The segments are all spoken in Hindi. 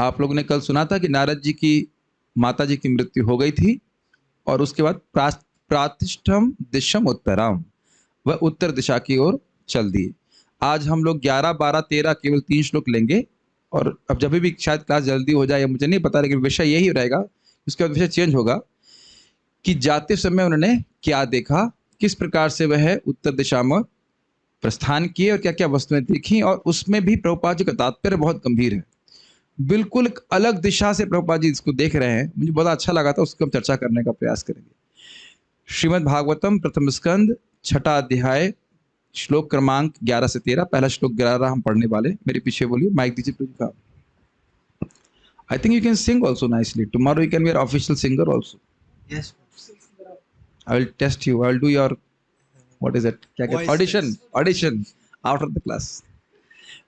आप लोगों ने कल सुना था कि नारद जी की माता जी की मृत्यु हो गई थी और उसके बाद प्रातिष्ठम दिशम उत्तराम, वह उत्तर दिशा की ओर चल दिए। आज हम लोग 11, 12, 13 केवल 3 श्लोक लेंगे और अब जब भी शायद क्लास जल्दी हो जाए या मुझे नहीं पता, लेकिन विषय यही रहेगा। उसके बाद विषय चेंज होगा कि जाते समय उन्होंने क्या देखा, किस प्रकार से वह उत्तर दिशा में प्रस्थान किए और क्या क्या वस्तुएं देखी। और उसमें भी प्रभुपाद जी का तात्पर्य बहुत गंभीर है, बिल्कुल एक अलग दिशा से प्रभुपाद जी इसको देख रहे हैं। मुझे बहुत अच्छा लगा था, उसको हम चर्चा करने का प्रयास करेंगे। श्रीमद् भागवतम प्रथम स्कंद 6ठा अध्याय श्लोक क्रमांक 11 से 13। पहला श्लोक 11 हम पढ़ने वाले। मेरे पीछे बोलिए, माइक दीजिए प्रभु का। I think you can sing also nicely. Tomorrow you can be official singer also. Yes. I will test you, I will do your what is it, क्या कहते, audition, audition after the class.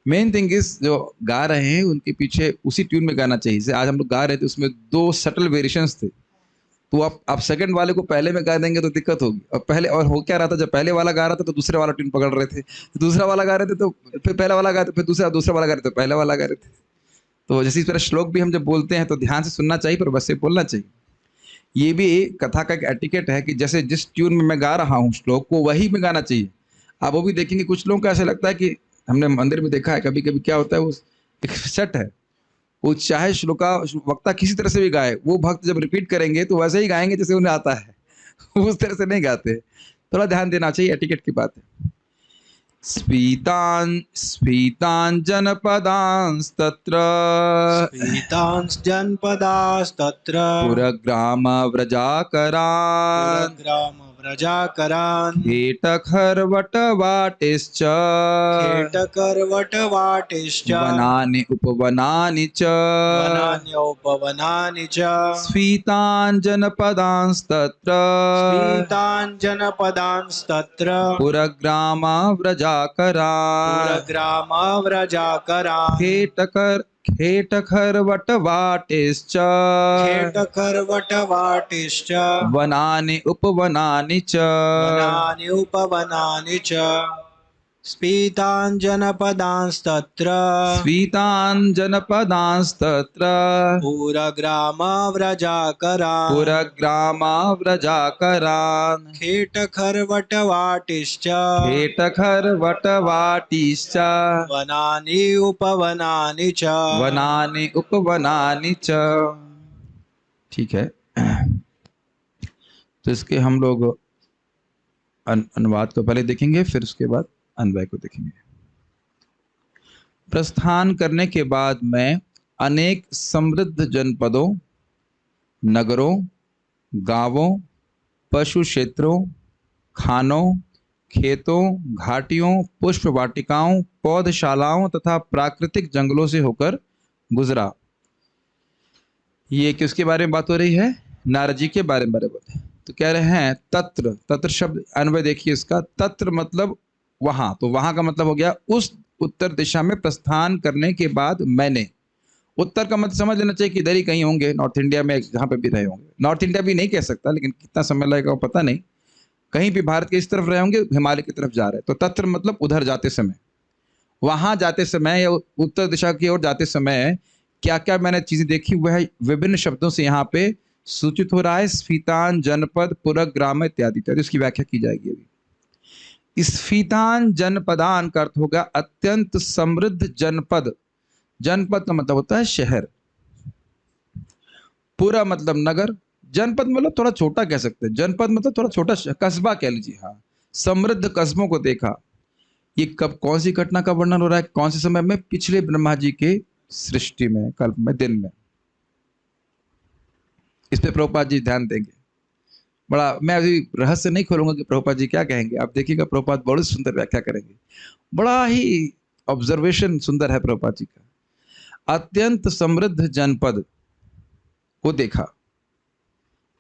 Main thing is जो गा रहे हैं उनके पीछे उसी ट्यून में गाना चाहिए। जैसे आज हम लोग गा रहे थे, उसमें 2 सटल वेरिएशंस थे, तो आप सेकंड वाले को पहले में गा देंगे तो दिक्कत होगी। और पहले, और हो क्या रहा था, जब पहले वाला गा रहा था तो दूसरे वाला ट्यून पकड़ रहे थे, दूसरा वाला गा रहे थे तो फिर पहला वाला गा रहे थे, फिर दूसरा वाला गा रहे थे तो पहला वाला गा रहे थे। तो जैसे इस तरह श्लोक भी हम जब बोलते हैं तो ध्यान से सुनना चाहिए, पर बस से बोलना चाहिए। ये भी कथा का एक एटिकेट है कि जैसे जिस ट्यून में मैं गा रहा हूँ श्लोक को, वही में गाना चाहिए। आप वो भी देखेंगे, कुछ लोगों को ऐसा लगता है कि हमने मंदिर में देखा है कभी कभी, क्या होता है, वो एक सेट है, वो चाहे श्लोका वक्ता किसी तरह से भी गाए, वो भक्त जब रिपीट करेंगे तो वैसे ही गाएंगे जैसे उन्हें आता है उस तरह से नहीं गाते। थोड़ा ध्यान देना चाहिए, एटिकेट की बात है। स्फीतान जनपदांस्तत्र जनपदास्तत्र पुरग्राम व्रजाकरान् पुरग्राम व्रजाकरान् खेटखर्वटवाटिश्च खेटकर्वटवाटिश्च वनानि उपवनानि च वनान्योपवनानि च स्फीतान् जनपदांस्तत्र स्फीतान् जनपदांस्तत्र पुरग्राम व्रजाकरान् पुरग्राम व्रजाकरान् खेटखर्वटवाटिश्च खेटकर्वटवाटिश्च वनानि उपवनानि च वनानि उपवनानि च स्फीतान् जनपदांस्तत्र स्फीतान् जनपदांस्तत्र पुरग्राम व्रजाकरान् पुरग्राम व्रजाकरान् खेटखर्वटवाटिश्च खेटखर्वटवाटिश्च वनानि उपवनानि च वनानि उपवनानि च। ठीक है, तो इसके हम लोग अनुवाद को पहले देखेंगे, फिर उसके बाद अन्वय को देखेंगे। प्रस्थान करने के बाद मैं अनेक समृद्ध जनपदों, नगरों, गांवों, पशु क्षेत्रों, खानों, खेतों, घाटियों, पुष्प वाटिकाओं, पौधशालाओं तथा प्राकृतिक जंगलों से होकर गुजरा। ये किसके बारे में बात हो रही है? नारद जी के बारे में बात है। तो कह रहे हैं तत्र, तत्र शब्द अन्वय देखिए इसका। तत्र मतलब वहां, तो वहां का मतलब हो गया उस उत्तर दिशा में प्रस्थान करने के बाद मैंने। उत्तर का मतलब समझ लेना चाहिए कि इधर ही कहीं होंगे, नॉर्थ इंडिया में जहां पे भी रहे होंगे। नॉर्थ इंडिया भी नहीं कह सकता, लेकिन कितना समय लगेगा वो पता नहीं। कहीं भी भारत के इस तरफ रहे होंगे, हिमालय की तरफ जा रहे हैं, तो तत्र मतलब उधर जाते समय, वहां जाते समय या उत्तर दिशा की ओर जाते समय क्या क्या मैंने चीजें देखी, वह विभिन्न शब्दों से यहाँ पे सूचित हो रहा है। स्फीतान जनपद, पुरग्राम इत्यादि इत्यादि, उसकी व्याख्या की जाएगी अभी। स्फीतान जनपदान का अर्थ होगा अत्यंत समृद्ध जनपद। जनपद का मतलब होता है शहर, पुरा मतलब नगर, जनपद मतलब थोड़ा छोटा कह सकते हैं, जनपद मतलब थोड़ा छोटा कस्बा कह लीजिए। हाँ, समृद्ध कस्बों को देखा। ये कब, कौन सी घटना का वर्णन हो रहा है, कौन से समय में? पिछले ब्रह्मा जी के सृष्टि में, कल्प में, दिन में। इस पे प्रभुपाद जी ध्यान देंगे। बड़ा, मैं अभी रहस्य नहीं खोलूंगा कि प्रभुपाद जी क्या कहेंगे, आप देखिएगा प्रभुपाद बड़ी सुंदर व्याख्या करेंगे। बड़ा ही ऑब्जर्वेशन सुंदर है प्रभुपाद जी का। अत्यंत समृद्ध जनपद को देखा।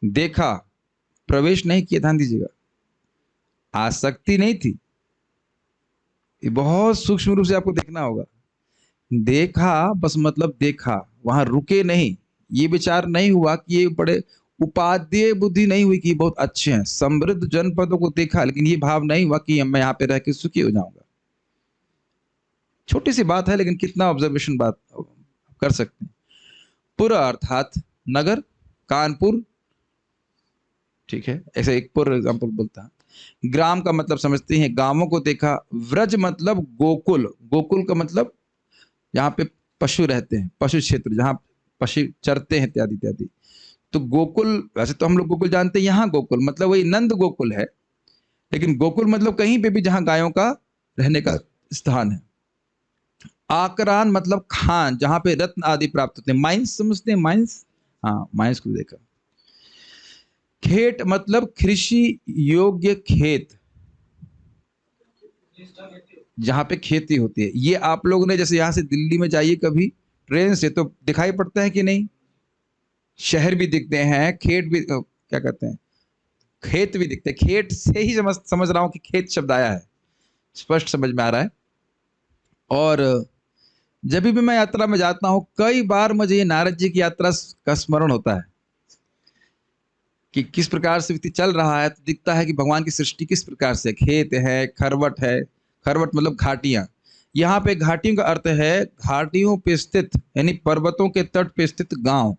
देखा, प्रवेश नहीं किया, ध्यान दीजिएगा, आसक्ति नहीं थी। ये बहुत सूक्ष्म रूप से आपको देखना होगा। देखा बस मतलब देखा, वहां रुके नहीं। ये विचार नहीं हुआ कि ये बड़े उपादेय बुद्धि नहीं हुई कि ये बहुत अच्छे हैं। समृद्ध जनपदों को देखा, लेकिन ये भाव नहीं हुआ कि मैं यहाँ पे रह के सुखी हो जाऊंगा। छोटी सी बात है, लेकिन कितना ऑब्जर्वेशन बात कर सकते हैं। पुर अर्थात नगर, कानपुर, ठीक है, ऐसे एक पुर एग्जाम्पल बोलता है। ग्राम का मतलब समझते हैं गांवों को देखा। व्रज मतलब गोकुल, गोकुल का मतलब जहाँ पे पशु रहते हैं, पशु क्षेत्र जहाँ पशु चरते हैं इत्यादि इत्यादि। तो गोकुल, वैसे तो हम लोग गोकुल जानते हैं, यहाँ गोकुल मतलब वही नंद गोकुल है, लेकिन गोकुल मतलब कहीं पे भी जहाँ गायों का रहने का स्थान है। आकरान मतलब खान, जहां पे रत्न आदि प्राप्त होते हैं। माइंस समझते हैं, माइंस, हाँ माइंस को देखा। खेत मतलब कृषि योग्य खेत, जहां पे खेती होती है। ये आप लोगों ने जैसे यहां से दिल्ली में जाइए कभी ट्रेन से तो दिखाई पड़ता है कि नहीं, शहर भी दिखते हैं, खेत भी, क्या कहते हैं, खेत भी दिखते हैं। खेत से ही समझ रहा हूं कि खेत शब्द आया है, स्पष्ट समझ में आ रहा है। और जब भी मैं यात्रा में जाता हूं, कई बार मुझे ये नारद जी की यात्रा का स्मरण होता है कि किस प्रकार से व्यक्ति चल रहा है, तो दिखता है कि भगवान की सृष्टि किस प्रकार से, खेत है, खरवट है, खरवट मतलब घाटियां। यहाँ पे घाटियों का अर्थ है घाटियों पे स्थित, यानी पर्वतों के तट पे स्थित गांव।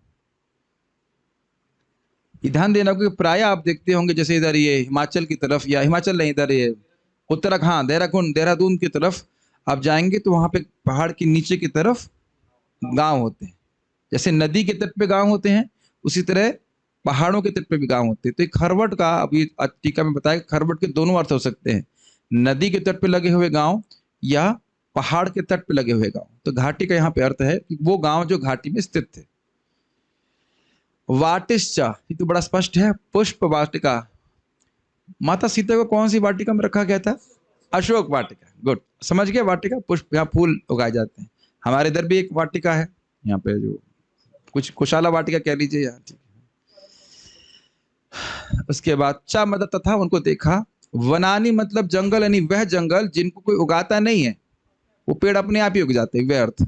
ध्यान देना कि प्राय आप देखते होंगे जैसे इधर ये हिमाचल की तरफ, या हिमाचल नहीं, इधर ये उत्तराखंड, हाँ देहरादून, देहरादून की तरफ आप जाएंगे तो वहां पे पहाड़ के नीचे की तरफ गांव होते हैं। जैसे नदी के तट पे गांव होते हैं, उसी तरह पहाड़ों के तट पे भी गांव होते हैं। तो एक खरवट का, अभी टीका में बताया, खरवट के दोनों अर्थ हो सकते हैं, नदी के तट पे लगे हुए गांव या पहाड़ के तट पे लगे हुए गांव। तो घाटी का यहाँ पे अर्थ है कि वो गांव जो घाटी में स्थित थे। वाटिश्चा, ये तो बड़ा स्पष्ट है, पुष्प वाटिका। माता सीता को कौन सी वाटिका में रखा गया था? अशोक वाटिका। गुड, समझ गए, वाटिका पुष्प, यहाँ फूल उगाए जाते हैं। हमारे इधर भी एक वाटिका है, यहाँ पे जो कुछ कुशाला वाटिका कह लीजिए यहाँ, ठीक है। उसके बाद चा मदद तथा उनको देखा। वनानी मतलब जंगल, यानी वह जंगल जिनको कोई उगाता नहीं है, वो पेड़ अपने आप ही उग जाते हैं, वह अर्थ।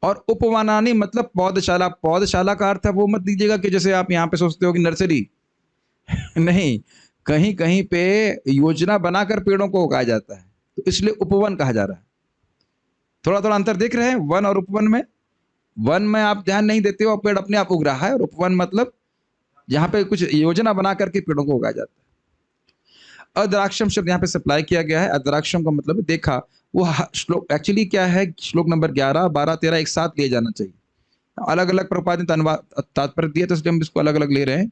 और उपवनानी मतलब पौधशाला। पौधशाला का अर्थ है वो मत दीजिएगा कि जैसे आप यहाँ पे सोचते हो कि नर्सरी नहीं, कहीं कहीं पे योजना बनाकर पेड़ों को उगाया जाता है, तो इसलिए उपवन कहा जा रहा है। थोड़ा थोड़ा अंतर देख रहे हैं वन और उपवन में। वन में आप ध्यान नहीं देते हो, पेड़ अपने आप उग रहा है, और उपवन मतलब जहां पे कुछ योजना बना करके पेड़ों को उगाया जाता है। अद्राक्षम शब्द यहाँ पे सप्लाई किया गया है। अद्राक्षम का मतलब देखा। वो श्लोक एक्चुअली क्या है, श्लोक नंबर 11, 12, 13 एक साथ लिए जाना चाहिए। अलग अलग प्रपात ने तात्पर्य दिया, तो इसलिए हम इसको अलग अलग ले रहे हैं।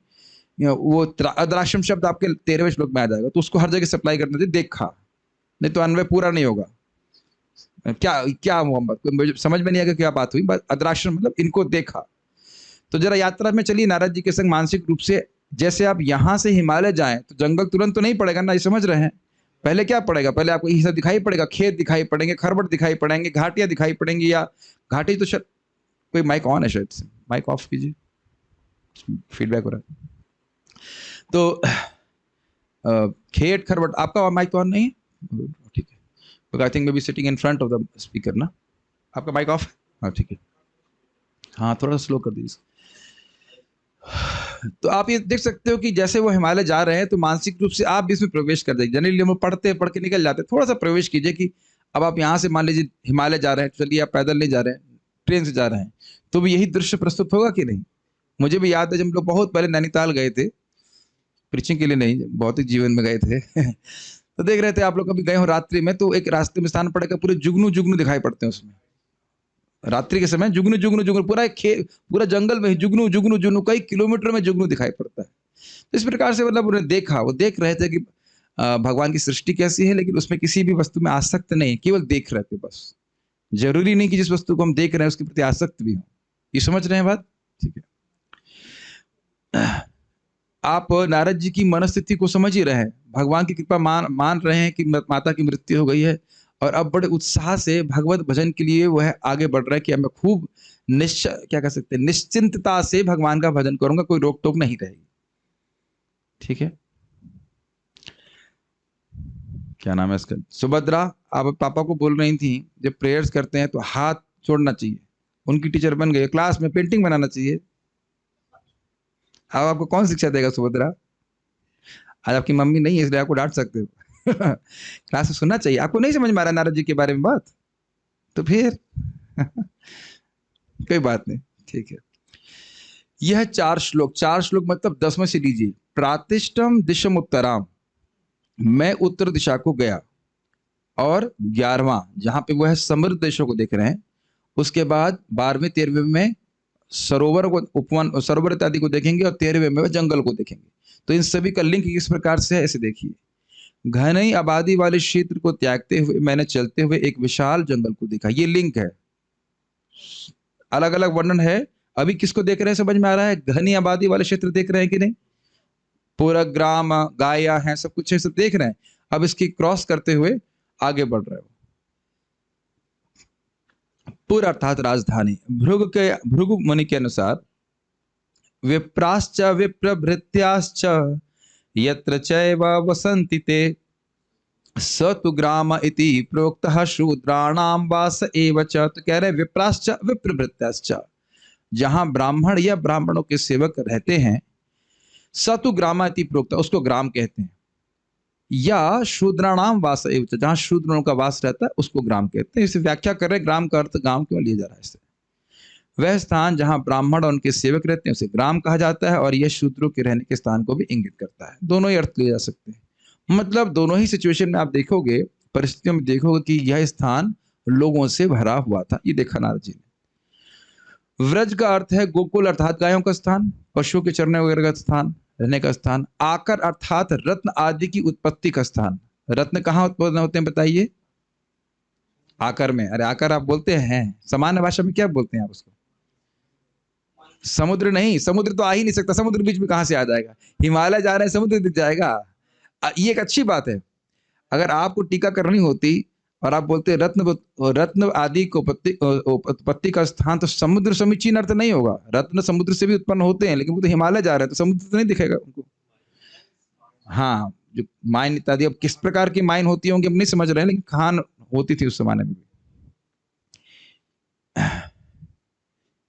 वो अद्राक्षम शब्द आपके 13वें श्लोक में आ जाएगा, तो उसको हर जगह सप्लाई करना चाहिए, देखा, नहीं तो अन्वय पूरा नहीं होगा। क्या क्या मोहम्मद, समझ में नहीं आएगा क्या बात हुई। अद्राक्षम मतलब इनको देखा। तो जरा यात्रा में चलिए नारद जी के संग मानसिक रूप से। जैसे आप यहां से हिमालय जाएं तो जंगल तुरंत तो नहीं पड़ेगा ना, ये समझ रहे हैं। पहले क्या पड़ेगा, पहले आपको ये सब दिखाई पड़ेगा, खेत दिखाई पड़ेंगे, खरबट दिखाई पड़ेंगे, घाटियां दिखाई पड़ेंगी। या घाटी तो शायद, कोई माइक ऑन है शायद से, माइक ऑफ कीजिए, फीडबैक हो रहा है। तो खेत खरबट, आपका माइक तो ऑन नहीं है, ठीक है। I think may be sitting in front of the speaker ना। आपका माइक ऑफ है, हाँ ठीक है, हाँ थोड़ा स्लो कर दीजिए। तो आप ये देख सकते हो कि जैसे वो हिमालय जा रहे हैं, तो मानसिक रूप से आप भी इसमें प्रवेश कर जाएंगे। जनरली हम पढ़ के निकल जाते हैं, थोड़ा सा प्रवेश कीजिए कि अब आप यहाँ से मान लीजिए हिमालय जा रहे हैं, चलिए आप पैदल नहीं जा रहे हैं, ट्रेन से जा रहे हैं, तो भी यही दृश्य प्रस्तुत होगा कि नहीं। मुझे भी याद है जब हम लोग बहुत पहले नैनीताल गए थे, प्रीचिंग के लिए नहीं, भौतिक जीवन में गए थे तो देख रहे थे, आप लोग कभी गए हो रात्रि में, तो एक रास्ते में स्थान पड़ेगा, पूरे जुगनू जुगनू दिखाई पड़ते हैं उसमें। रात्रि के समय जुगनू जुगनू जुगनू, पूरा जंगल में जुगनू जुगनू जुगनू, कई किलोमीटर में जुगनू दिखाई पड़ता है। तो इस प्रकार से मतलब उन्हें देखा, वो देख रहे थे कि भगवान की सृष्टि कैसी है, लेकिन उसमें किसी भी वस्तु में आसक्त नहीं, केवल देख रहे थे बस। जरूरी नहीं कि जिस वस्तु को हम देख रहे हैं उसके प्रति आसक्त भी हो। ये समझ रहे हैं बात, ठीक है। आप नारद जी की मनस्थिति को समझ ही रहे हैं। भगवान की कृपा मान रहे हैं कि माता की मृत्यु हो गई है, और अब बड़े उत्साह से भगवत भजन के लिए वह आगे बढ़ रहा है कि मैं खूब क्या कह सकते हैं, निश्चिंतता से भगवान का भजन करूंगा, कोई रोक टोक नहीं रहेगी। ठीक है, क्या नाम है इसका, सुभद्रा, आप पापा को बोल रही थी जब प्रेयर्स करते हैं तो हाथ छोड़ना चाहिए। उनकी टीचर बन गई, क्लास में पेंटिंग बनाना चाहिए। अब आपको कौन शिक्षा देगा सुभद्रा? आज आपकी मम्मी नहीं है इसलिए आपको डांट सकते हो क्लास में सुनना चाहिए। आपको नहीं समझ में आ रहा नारद जी के बारे में बात, तो फिर कोई बात नहीं, ठीक है। यह 4 श्लोक, 4 श्लोक मतलब 10वें से लीजिए। प्रातिष्ठम दिशम उत्तराम, मैं उत्तर दिशा को गया। और 11वां जहां पे वो है समृद्ध देशों को देख रहे हैं। उसके बाद 12वें 13वें में सरोवर को, उपवन सरोवर इत्यादि को देखेंगे, और 13वें में जंगल को देखेंगे। तो इन सभी का लिंक किस प्रकार से है, ऐसे देखिए। घनी आबादी वाले क्षेत्र को त्यागते हुए मैंने चलते हुए एक विशाल जंगल को देखा। ये लिंक है, अलग अलग वर्णन है। अभी किसको देख रहे हैं, समझ में आ रहा है? घनी आबादी वाले क्षेत्र देख रहे हैं कि नहीं? पूरा ग्राम, गाया है, सब कुछ है, सब देख रहे हैं। अब इसकी क्रॉस करते हुए आगे बढ़ रहे हो। पुर अर्थात राजधानी। भृगु मुनि के अनुसार विप्राश्च विप्रभृत्याश्च यत्र चैव वसन्ति ते स तु ग्राम इति प्रोक्तः शूद्राणाम वास एव च। तो कह रहे विप्राश्च विप्रभृत्याश्च, जहां ब्राह्मण या ब्राह्मणों के सेवक रहते हैं, स तु ग्राम इति प्रोक्तः, उसको ग्राम कहते हैं। या शूद्राणाम वास एव च, जहां शूद्रों का वास रहता है उसको ग्राम कहते हैं। इसे व्याख्या कर रहे, ग्राम का अर्थ गांव क्यों लिया जा रहा है इससे। वह स्थान जहां ब्राह्मण और उनके सेवक रहते हैं उसे ग्राम कहा जाता है, और यह शूद्रों के रहने के स्थान को भी इंगित करता है। दोनों ही अर्थ लिए जा सकते हैं। मतलब दोनों ही सिचुएशन में आप देखोगे, परिस्थितियों में देखोगे कि यह स्थान लोगों से भरा हुआ था। ये देखा नारद जी ने। व्रज का अर्थ है गोकुल अर्थात गायों का स्थान, पशुओं के चरने वगैरह का स्थान, रहने का स्थान। आकर अर्थात रत्न आदि की उत्पत्ति का स्थान। रत्न कहाँ उत्पन्न होते हैं बताइए? आकर में। अरे आकर आप बोलते हैं, सामान्य भाषा में क्या बोलते हैं आप उसको? समुद्र नहीं, समुद्र तो आ ही नहीं सकता। समुद्र बीच में कहां से आ जाएगा? हिमालय जा रहे हैं, समुद्र दिख जाएगा? ये एक अच्छी बात है। अगर आपको टीका करनी होती और आप बोलते रत्न आदि को उत्पत्ति का स्थान, तो समुद्र समीचीन अर्थ नहीं होगा। रत्न समुद्र से भी उत्पन्न होते हैं, लेकिन वो तो हिमालय जा रहे हैं, तो समुद्र तो नहीं दिखेगा उनको। हाँ, जो माइन इत्यादि, अब किस प्रकार की माइन होती होंगी हम नहीं समझ रहे हैं, लेकिन खान होती थी उस जमाने में भी।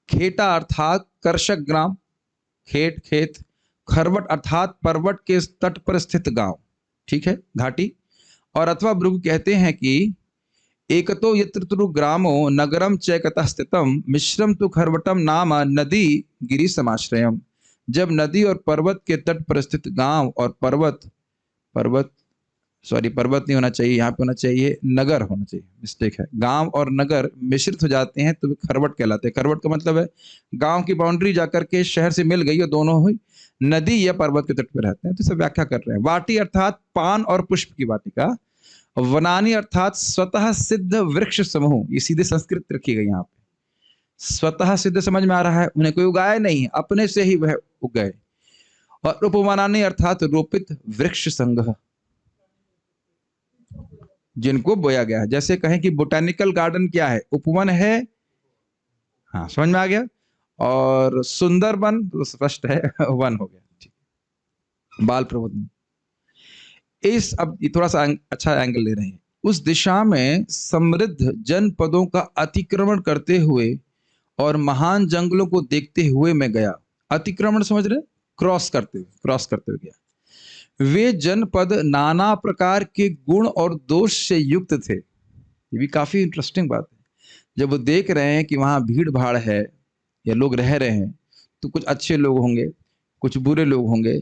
खेटा अर्थात कर्षक ग्राम, खेत खेत। खरवट अर्थात पर्वत के तट पर स्थित गांव, ठीक है, घाटी। और अथवा भृगु कहते हैं कि एकतो यत्र तुरु ग्रामो नगरम चैकतः स्थितम मिश्रम तु खरवटम नाम नदी गिरि समाश्रयम। जब नदी और पर्वत के तट पर स्थित गांव और पर्वत नहीं होना चाहिए, यहाँ पे होना चाहिए नगर होना चाहिए, मिस्टेक है। गांव और नगर मिश्रित हो जाते हैं तो वे खरवट कहलाते हैं। खरवट का मतलब है गांव की बाउंड्री जाकर के शहर से मिल गई और दोनों हुई नदी या पर्वत के तट पर रहते हैं। तो सब व्याख्या कर रहे हैं। वाटी अर्थात पान और पुष्प की वाटिका। वनानी अर्थात स्वतः सिद्ध वृक्ष समूह। ये सीधे संस्कृत रखी गई यहाँ पे। स्वतः सिद्ध समझ में आ रहा है, उन्हें कोई उगाया नहीं, अपने से ही वह उग गए। और उपवनानी अर्थात रोपित वृक्ष संघ, जिनको बोया गया है। जैसे कहें कि बोटेनिकल गार्डन क्या है? उपवन है, हाँ समझ में आ गया। और सुंदर वन तो स्पष्ट है वन हो गया, ठीक। बाल प्रबोधन। इस अब थोड़ा सा अच्छा एंगल ले रहे हैं। उस दिशा में समृद्ध जनपदों का अतिक्रमण करते हुए और महान जंगलों को देखते हुए मैं गया। अतिक्रमण समझ रहे? क्रॉस करते हुए गया। वे जनपद नाना प्रकार के गुण और दोष से युक्त थे। ये भी काफी इंटरेस्टिंग बात है। जब वो देख रहे हैं कि वहां भीड़ भाड़ है या लोग रह रहे हैं, तो कुछ अच्छे लोग होंगे, कुछ बुरे लोग होंगे,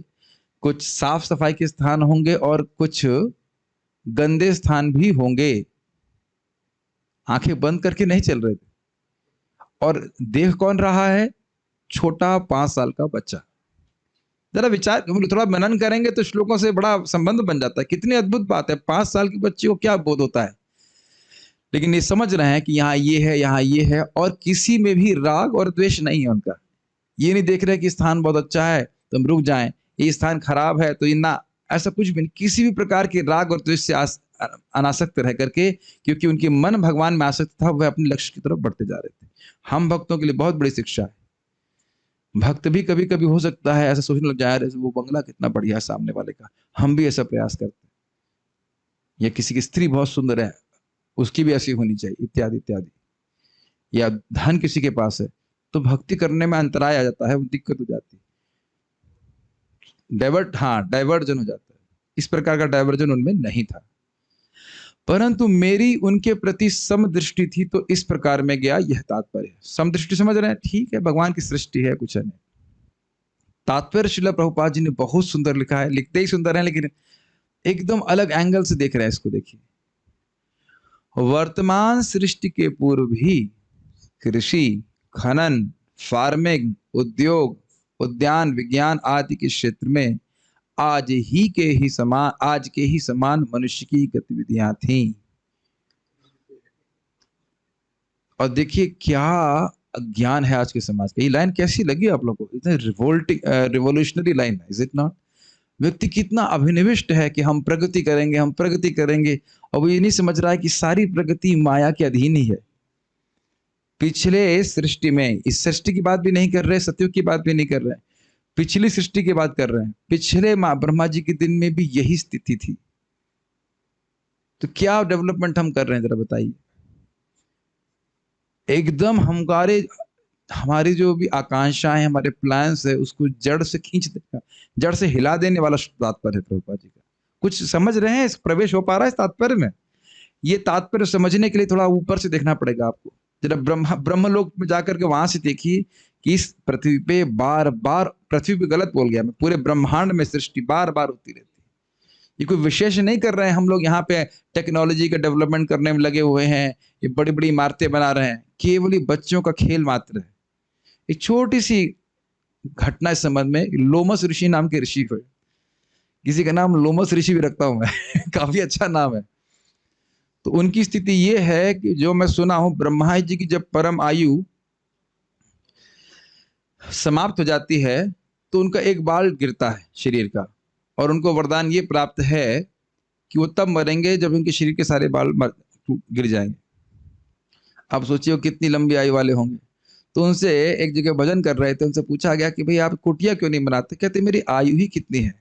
कुछ साफ सफाई के स्थान होंगे और कुछ गंदे स्थान भी होंगे। आंखें बंद करके नहीं चल रहे थे। और देख कौन रहा है? छोटा 5 साल का बच्चा। जरा विचार, थोड़ा मनन करेंगे तो श्लोकों से बड़ा संबंध बन जाता है। कितनी अद्भुत बात है। 5 साल के बच्चे को क्या बोध होता है, लेकिन ये समझ रहे हैं कि यहाँ ये है, यहाँ ये है, और किसी में भी राग और द्वेष नहीं है उनका। ये नहीं देख रहे कि स्थान बहुत अच्छा है तो हम रुक जाएं, ये स्थान खराब है तो ये ना, ऐसा कुछ भी नहीं। किसी भी प्रकार के राग और द्वेष से अनासक्त रह करके, क्योंकि उनके मन भगवान में आसक्त था, वह अपने लक्ष्य की तरफ बढ़ते जा रहे थे। हम भक्तों के लिए बहुत बड़ी शिक्षा है। भक्त भी कभी कभी हो सकता है ऐसा सोचने लग जाए, वो बंगला कितना बढ़िया है सामने वाले का, हम भी ऐसा प्रयास करते हैं, या किसी की स्त्री बहुत सुंदर है उसकी भी ऐसी होनी चाहिए, इत्यादि इत्यादि। या धन किसी के पास है तो भक्ति करने में अंतराय आ जाता है, वो दिक्कत हो जाती है, डाइवर्जन हो जाता है। इस प्रकार का डाइवर्जन उनमें नहीं था। परंतु मेरी उनके प्रति समदृष्टि थी तो इस प्रकार में गया, यह तात्पर्य है। समदृष्टि समझ रहे हैं? ठीक है, भगवान की सृष्टि है, कुछ है नहीं। तात्पर्य श्रील प्रभुपाद जी ने बहुत सुंदर लिखा है, लिखते ही सुंदर है, लेकिन एकदम अलग एंगल से देख रहे हैं इसको। देखिए, वर्तमान सृष्टि के पूर्व ही कृषि, खनन, फार्मिंग, उद्योग, उद्यान विज्ञान आदि के क्षेत्र में आज के ही समान मनुष्य की गतिविधियां थीं। और देखिए क्या अज्ञान है आज के समाज का। ये लाइन कैसी लगी आप लोगों को? इतना रिवोल्यूशनरी लाइन है, इज इट नॉट? व्यक्ति कितना अभिनिविष्ट है कि हम प्रगति करेंगे, हम प्रगति करेंगे, और वो ये नहीं समझ रहा है कि सारी प्रगति माया के अधीन ही है। पिछले सृष्टि में, इस सृष्टि की बात भी नहीं कर रहे, सतयुग की बात भी नहीं कर रहे, पिछली सृष्टि की बात कर रहे हैं। पिछले ब्रह्मा जी के दिन में भी यही स्थिति थी। तो क्या डेवलपमेंट हम कर रहे हैं, जरा बताइए। एकदम हमारी जो भी आकांक्षाएं, हमारे प्लान्स है, उसको जड़ से खींच देगा, जड़ से हिला देने वाला तात्पर्य है प्रभुपाद जी का। कुछ समझ रहे हैं? प्रवेश हो पा रहा है इस तात्पर्य में? ये तात्पर्य समझने के लिए थोड़ा ऊपर से देखना पड़ेगा आपको। जरा ब्रह्मलोक में जाकर के वहां से देखिए कि इस पृथ्वी पे बार बार, पृथ्वी पे गलत बोल गया मैं, पूरे ब्रह्मांड में सृष्टि बार बार होती रहती है। ये कोई विशेष नहीं कर रहे हैं हम लोग, यहाँ पे टेक्नोलॉजी का डेवलपमेंट करने में लगे हुए हैं, ये बड़ी बड़ी इमारतें बना रहे हैं, केवल ये बच्चों का खेल मात्र है। एक छोटी सी घटना इस संबंध में, लोमस ऋषि नाम के ऋषि को, किसी का नाम लोमस ऋषि भी रखता हूं मैं काफी अच्छा नाम है। तो उनकी स्थिति ये है कि जो मैं सुना हूं, ब्रह्मा जी की जब परम आयु समाप्त हो जाती है तो उनका एक बाल गिरता है शरीर का, और उनको वरदान ये प्राप्त है कि वो तब मरेंगे जब उनके शरीर के सारे बाल गिर जाएंगे। आप सोचिए कितनी लंबी आयु वाले होंगे। तो उनसे एक जगह भजन कर रहे थे, उनसे पूछा गया कि भाई आप कुटिया क्यों नहीं बनाते? कहते मेरी आयु ही कितनी है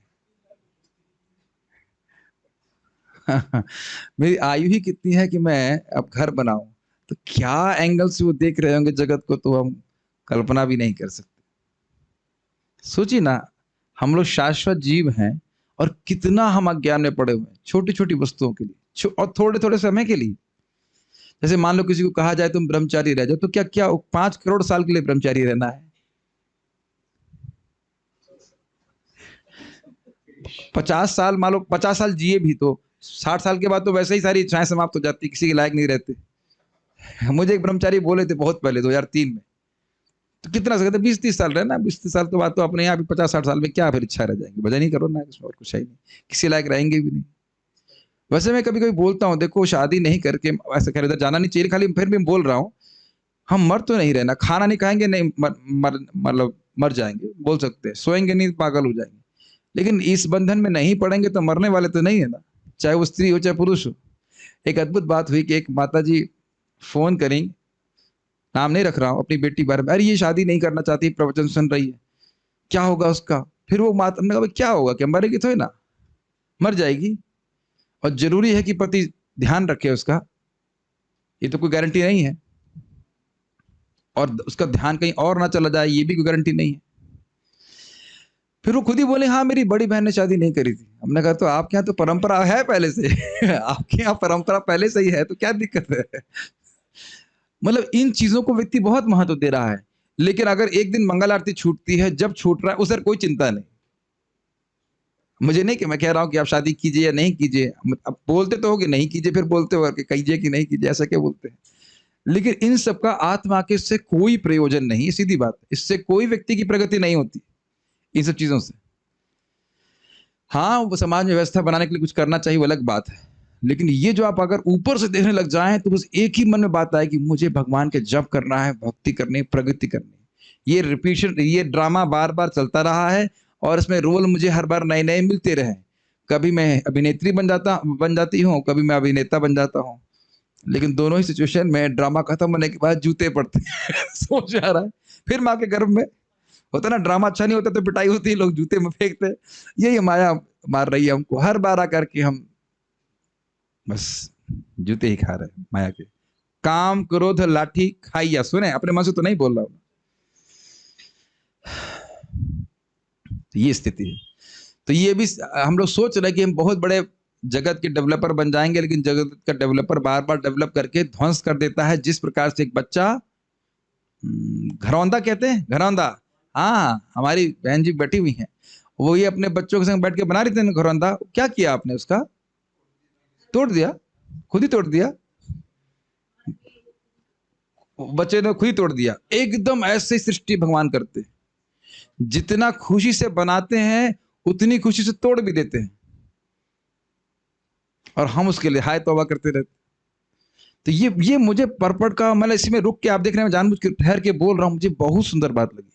मेरी आयु ही कितनी है कि मैं अब घर बनाऊं। तो क्या एंगल से वो देख रहे होंगे जगत को, तो हम कल्पना भी नहीं कर सकते। सोचिए ना, हम लोग शाश्वत जीव हैं और कितना हम अज्ञान में पड़े हुए हैं छोटी छोटी वस्तुओं के लिए, और थोड़े थोड़े समय के लिए। जैसे मान लो किसी को कहा जाए तुम ब्रह्मचारी रह जाओ, तो क्या क्या 5 करोड़ साल के लिए ब्रह्मचारी रहना है? 50 साल, मान लो 50 साल जिए भी तो 60 साल के बाद तो वैसे ही सारी इच्छाएं समाप्त हो जाती, किसी के लायक नहीं रहते। मुझे एक ब्रह्मचारी बोले थे बहुत पहले, 2003 में, तो कितना सकते 20-30 साल रहना, 20-30 साल के बाद तो अपने यहाँ भी 50-60 साल में क्या फिर इच्छा रह जाएंगी, भजन ही करो ना, और कुछ है नहीं, किसी लायक रहेंगे भी नहीं। वैसे मैं कभी कभी बोलता हूँ, देखो शादी नहीं करके ऐसे खैर इधर जाना नहीं चाहिए, खाली फिर भी बोल रहा हूँ, हम मर तो नहीं रहना, खाना नहीं खाएंगे नहीं मतलब मर जाएंगे, बोल सकते हैं, सोएंगे नहीं पागल हो जाएंगे, लेकिन इस बंधन में नहीं पड़ेंगे तो मरने वाले तो नहीं है ना, चाहे वो स्त्री हो चाहे पुरुष हो। एक अद्भुत बात हुई कि एक माता जी फोन करें, नाम नहीं रख रहा हूँ, अपनी बेटी बारे में, अरे ये शादी नहीं करना चाहती, प्रवचन सुन रही है, क्या होगा उसका? फिर वो माता ने कहा क्या होगा, क्या मरेगी तो है ना, मर जाएगी, और जरूरी है कि पति ध्यान रखे उसका, ये तो कोई गारंटी नहीं है, और उसका ध्यान कहीं और ना चला जाए ये भी कोई गारंटी नहीं है। फिर वो खुद ही बोले हाँ मेरी बड़ी बहन ने शादी नहीं करी थी। हमने कहा तो आपके यहाँ तो परंपरा है पहले से आपके यहाँ परंपरा पहले से ही है, तो क्या दिक्कत है? मतलब इन चीजों को व्यक्ति बहुत महत्व दे रहा है, लेकिन अगर एक दिन मंगल आरती छूटती है, जब छूट रहा है उसे कोई चिंता नहीं। मुझे नहीं कि मैं कह रहा हूं कि आप शादी कीजिए या नहीं कीजिए, अब बोलते तो हो कि नहीं कीजिए, फिर बोलते हो कि कीजिए कि नहीं कीजिए, ऐसा क्या बोलते हैं, लेकिन इन सब का आत्मा के इससे कोई प्रयोजन नहीं, सीधी बात, इससे कोई व्यक्ति की प्रगति नहीं होती इन सब चीजों से। हाँ, वो समाज में व्यवस्था बनाने के लिए कुछ करना चाहिए, वो अलग बात है, लेकिन ये जो आप अगर ऊपर से देखने लग जाएं तो बस एक ही मन में बात आए कि मुझे भगवान के जप करना है, भक्ति करनी, प्रगति करनी। ये रिपीशन, ये ड्रामा बार बार चलता रहा है, और इसमें रोल मुझे हर बार नए नए मिलते रहे। कभी मैं अभिनेत्री बन जाती हूँ, कभी मैं अभिनेता बन जाता हूँ, लेकिन दोनों ही सिचुएशन में ड्रामा खत्म होने के बाद जूते पड़ते हैं सोच आ रहा है, फिर माँ के गर्भ में होता ना, ड्रामा अच्छा नहीं होता तो पिटाई होती है, लोग जूते में फेंकते हैं। यही माया मार रही है हमको, हर बार आकर के हम बस जूते ही खा रहे हैं माया के। काम क्रोध लाठी खाइया, सुने, अपने मन से तो नहीं बोल रहा हूं। तो ये स्थिति है। तो ये भी हम लोग सोच रहे हैं कि हम बहुत बड़े जगत के डेवलपर बन जाएंगे, लेकिन जगत का डेवलपर बार बार डेवलप करके ध्वंस कर देता है। जिस प्रकार से एक बच्चा, घरौंदा कहते हैं, घरौंदा, हाँ हमारी बहन जी बैठी हुई हैं, वो ये अपने बच्चों के संग बैठ के बना रही थी घरौंदा, क्या किया आपने, उसका तोड़ दिया, खुद ही तोड़ दिया, बच्चे ने खुद ही तोड़ दिया। एकदम ऐसे सृष्टि भगवान करते, जितना खुशी से बनाते हैं उतनी खुशी से तोड़ भी देते हैं, और हम उसके लिए हाय तौबा करते रहते। तो ये मुझे परपट का, मतलब इसी में रुक के, आप देख रहे हैं मैं जानबूझ के ठहर के बोल रहा हूं, मुझे बहुत सुंदर बात लगी।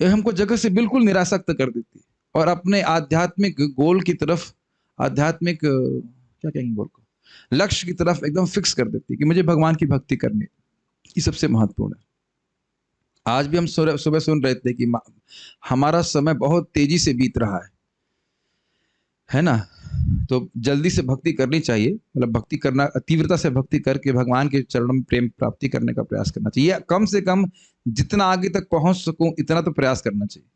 ये हमको जगत से बिल्कुल निरासक्त कर देती और अपने आध्यात्मिक गोल की तरफ, आध्यात्मिक क्या कहेंगे गोल को, लक्ष्य की तरफ एकदम फिक्स कर देती कि मुझे भगवान की भक्ति करनी। ये सबसे महत्वपूर्ण है। आज भी हम सुबह सुन रहे थे कि हमारा समय बहुत तेजी से बीत रहा है ना, तो जल्दी से भक्ति करनी चाहिए, मतलब भक्ति करना, तीव्रता से भक्ति करके भगवान के चरणों में प्रेम प्राप्ति करने का प्रयास करना चाहिए। कम से कम जितना आगे तक पहुंच सकूं इतना तो प्रयास करना चाहिए।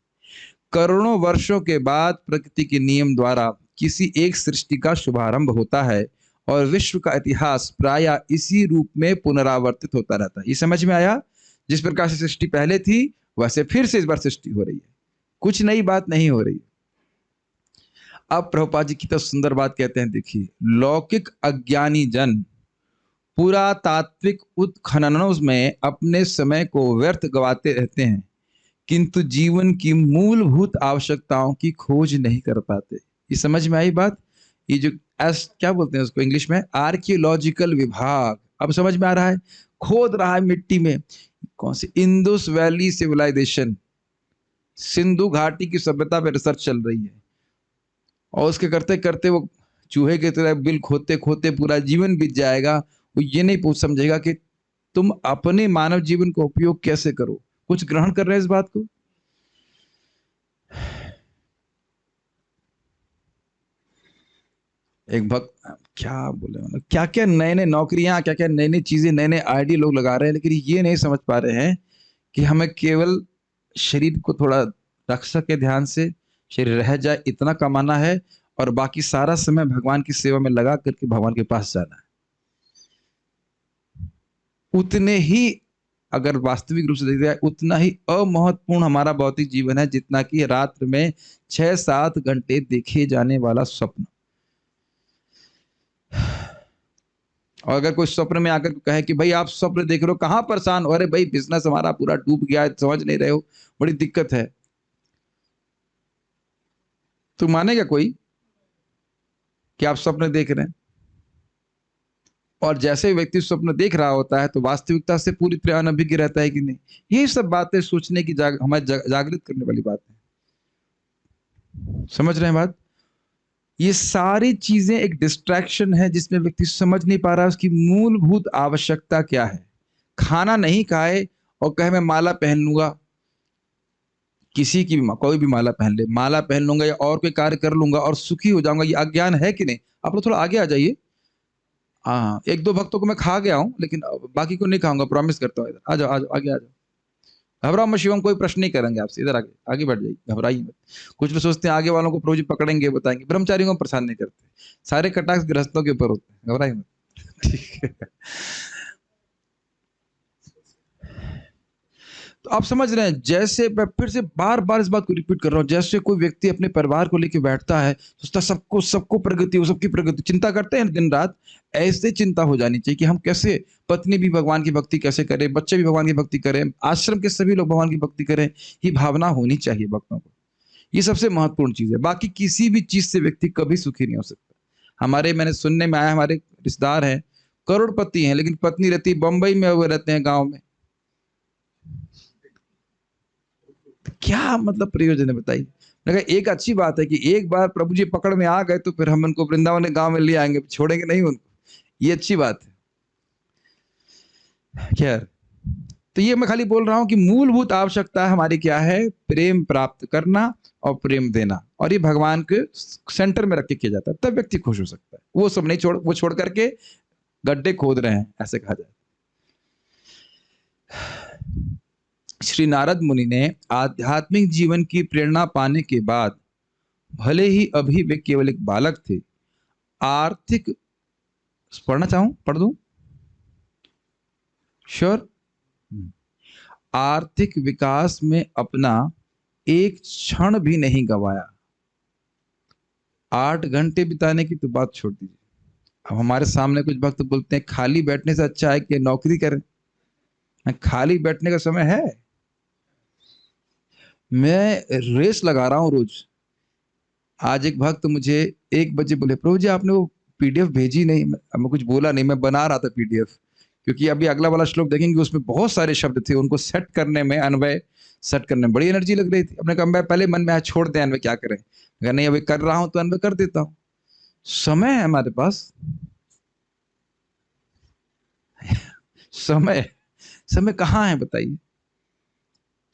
करोड़ों वर्षों के बाद प्रकृति के नियम द्वारा किसी एक सृष्टि का शुभारंभ होता है और विश्व का इतिहास प्रायः इसी रूप में पुनरावर्तित होता रहता है। ये समझ में आया? जिस प्रकार से सृष्टि पहले थी वैसे फिर से इस बार सृष्टि हो रही है, कुछ नई बात नहीं हो रही है। अब प्रभुपाद जी की तो सुंदर बात कहते हैं, देखिए, लौकिक अज्ञानी जन पुरातात्विक उत्खननों में अपने समय को व्यर्थ गवाते रहते हैं, किंतु जीवन की मूलभूत आवश्यकताओं की खोज नहीं कर पाते। ये समझ में आई बात? ये जो क्या बोलते हैं उसको इंग्लिश में, आर्कियोलॉजिकल विभाग, अब समझ में आ रहा है, खोद रहा है मिट्टी में। कौन सी? इंडस वैली सिविलाइजेशन, सिंधु घाटी की सभ्यता पे रिसर्च चल रही है, और उसके करते करते वो चूहे की तरह बिल खोदते खोदते पूरा जीवन बीत जाएगा। वो ये नहीं पूछ समझेगा कि तुम अपने मानव जीवन का उपयोग कैसे करो। कुछ ग्रहण कर रहे हैं इस बात को? एक भक्त क्या बोले, मतलब क्या क्या नए नए नौकरियां, क्या क्या नई नई चीजें, नए नए आइडिया लोग लगा रहे हैं, लेकिन ये नहीं समझ पा रहे हैं कि हमें केवल शरीर को थोड़ा रख सके ध्यान से, शरीर रह जाए इतना कमाना है, और बाकी सारा समय भगवान की सेवा में लगा करके भगवान के पास जाना है। उतने ही, अगर वास्तविक रूप से देखा जाए, उतना ही अमहत्वपूर्ण हमारा भौतिक जीवन है जितना कि रात्र में 6-7 घंटे देखे जाने वाला स्वप्न। और अगर कोई स्वप्न में आकर कहे कि भाई आप स्वप्न देख रहे हो, कहां परेशान हो, अरे भाई बिजनेस हमारा पूरा डूब गया है, समझ नहीं रहे हो, बड़ी दिक्कत है, तो मानेगा कोई कि आप स्वप्न देख रहे हैं? और जैसे व्यक्ति स्वप्न देख रहा होता है तो वास्तविकता से पूरी तरह अनभिज्ञ रहता है कि नहीं। यही सब बातें सोचने की हमें जागृत करने वाली बात है। समझ रहे हैं बात? ये सारी चीजें एक डिस्ट्रैक्शन है जिसमें व्यक्ति समझ नहीं पा रहा है उसकी मूलभूत आवश्यकता क्या है। खाना नहीं खाए और कहे मैं माला पहन लूंगा, किसी की भी कोई भी माला पहन ले, माला पहन लूंगा या और कोई कार्य कर लूंगा और सुखी हो जाऊंगा, ये अज्ञान है कि नहीं? आप लोग थोड़ा आगे आ जाइए। हाँ, 1-2 भक्तों को मैं खा गया हूं, लेकिन बाकी को नहीं खाऊंगा, प्रॉमिस करता हूँ। इधर आ जाओ, आ जाओ, आगे आ जाओ, घबराओ मत शिवम, कोई प्रश्न नहीं करेंगे आपसे, इधर आगे आगे बढ़ जाइए, घबराइए मत। कुछ लोग सोचते हैं आगे वालों को प्रभु जी पकड़ेंगे, बताएंगे, ब्रह्मचारियों को परेशान नहीं करते, सारे कटाक्ष गृहस्थों के ऊपर होते हैं, घबराइए मत। ठीक है, तो आप समझ रहे हैं, जैसे मैं फिर से बार बार इस बात को रिपीट कर रहा हूं, जैसे कोई व्यक्ति अपने परिवार को लेकर बैठता है, सोचता सबको प्रगति हो, सबकी प्रगति, चिंता करते हैं दिन रात। ऐसे चिंता हो जानी चाहिए कि हम कैसे, पत्नी भी भगवान की भक्ति कैसे करें, बच्चे भी भगवान की भक्ति करें, आश्रम के सभी लोग भगवान की भक्ति करें। ये भावना होनी चाहिए भक्तों को। ये सबसे महत्वपूर्ण चीज है। बाकी किसी भी चीज से व्यक्ति कभी सुखी नहीं हो सकता। मैंने सुनने में आया, हमारे रिश्तेदार हैं, करोड़पति हैं, लेकिन पत्नी रहती बंबई में, वो रहते हैं गाँव में। क्या मतलब प्रयोजन है बताइए? मगर एक अच्छी बात है कि एक बार प्रभु जी पकड़ में आ गए तो फिर हम उनको वृंदावन गांव में ले आएंगे, छोड़ेंगे नहीं उनको, ये अच्छी बात है। खैर, तो ये मैं खाली बोल रहा हूं कि मूलभूत आवश्यकता हमारी क्या है? प्रेम प्राप्त करना और प्रेम देना, और ये भगवान के सेंटर में रख के किया जाता है, तब व्यक्ति खुश हो सकता है। वो सब नहीं छोड़ करके गड्ढे खोद रहे हैं, ऐसे कहा जाए। श्री नारद मुनि ने आध्यात्मिक जीवन की प्रेरणा पाने के बाद, भले ही अभी वे केवल एक बालक थे, आर्थिक, पढ़ना चाहूं पढ़ दूं? श्योर। आर्थिक विकास में अपना एक क्षण भी नहीं गवाया। 8 घंटे बिताने की तो बात छोड़ दीजिए। अब हमारे सामने कुछ भक्त बोलते हैं खाली बैठने से अच्छा है कि नौकरी करें। खाली बैठने का समय है? मैं रेस लगा रहा हूं रोज। आज एक भक्त मुझे 1 बजे बोले, प्रभु जी आपने वो पीडीएफ भेजी नहीं। मैं कुछ बोला नहीं, मैं बना रहा था पीडीएफ, क्योंकि अभी अगला वाला श्लोक देखेंगे उसमें बहुत सारे शब्द थे, उनको सेट करने में, अन्वय सेट करने में बड़ी एनर्जी लग रही थी। अपने कहा मैं पहले मन में छोड़ दें अन्वय क्या करें, नहीं अभी कर रहा हूं तो अन्वय कर देता हूं। समय है हमारे पास, समय समय कहाँ है बताइए?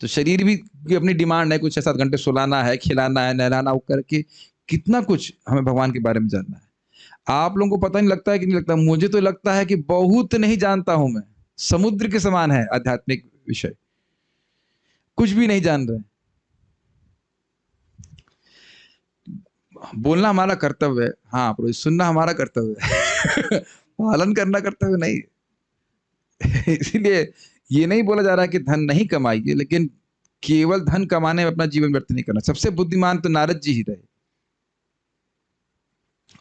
तो शरीर भी अपनी डिमांड है, कुछ 6-7 घंटे सुलाना है, खिलाना है, नहलाना, वो करके कितना कुछ हमें भगवान के बारे में जानना है। आप लोगों को पता नहीं लगता है कि नहीं लगता? मुझे तो लगता है कि बहुत नहीं जानता हूं मैं। समुद्र के समान है आध्यात्मिक विषय, कुछ भी नहीं जान रहे। बोलना हमारा कर्तव्य है, हाँ प्रभु, सुनना हमारा कर्तव्य है पालन करना कर्तव्य नहीं इसीलिए ये नहीं बोला जा रहा है कि धन नहीं कमाइए, लेकिन केवल धन कमाने में अपना जीवन व्यर्थ नहीं करना। सबसे बुद्धिमान तो नारद जी ही रहे,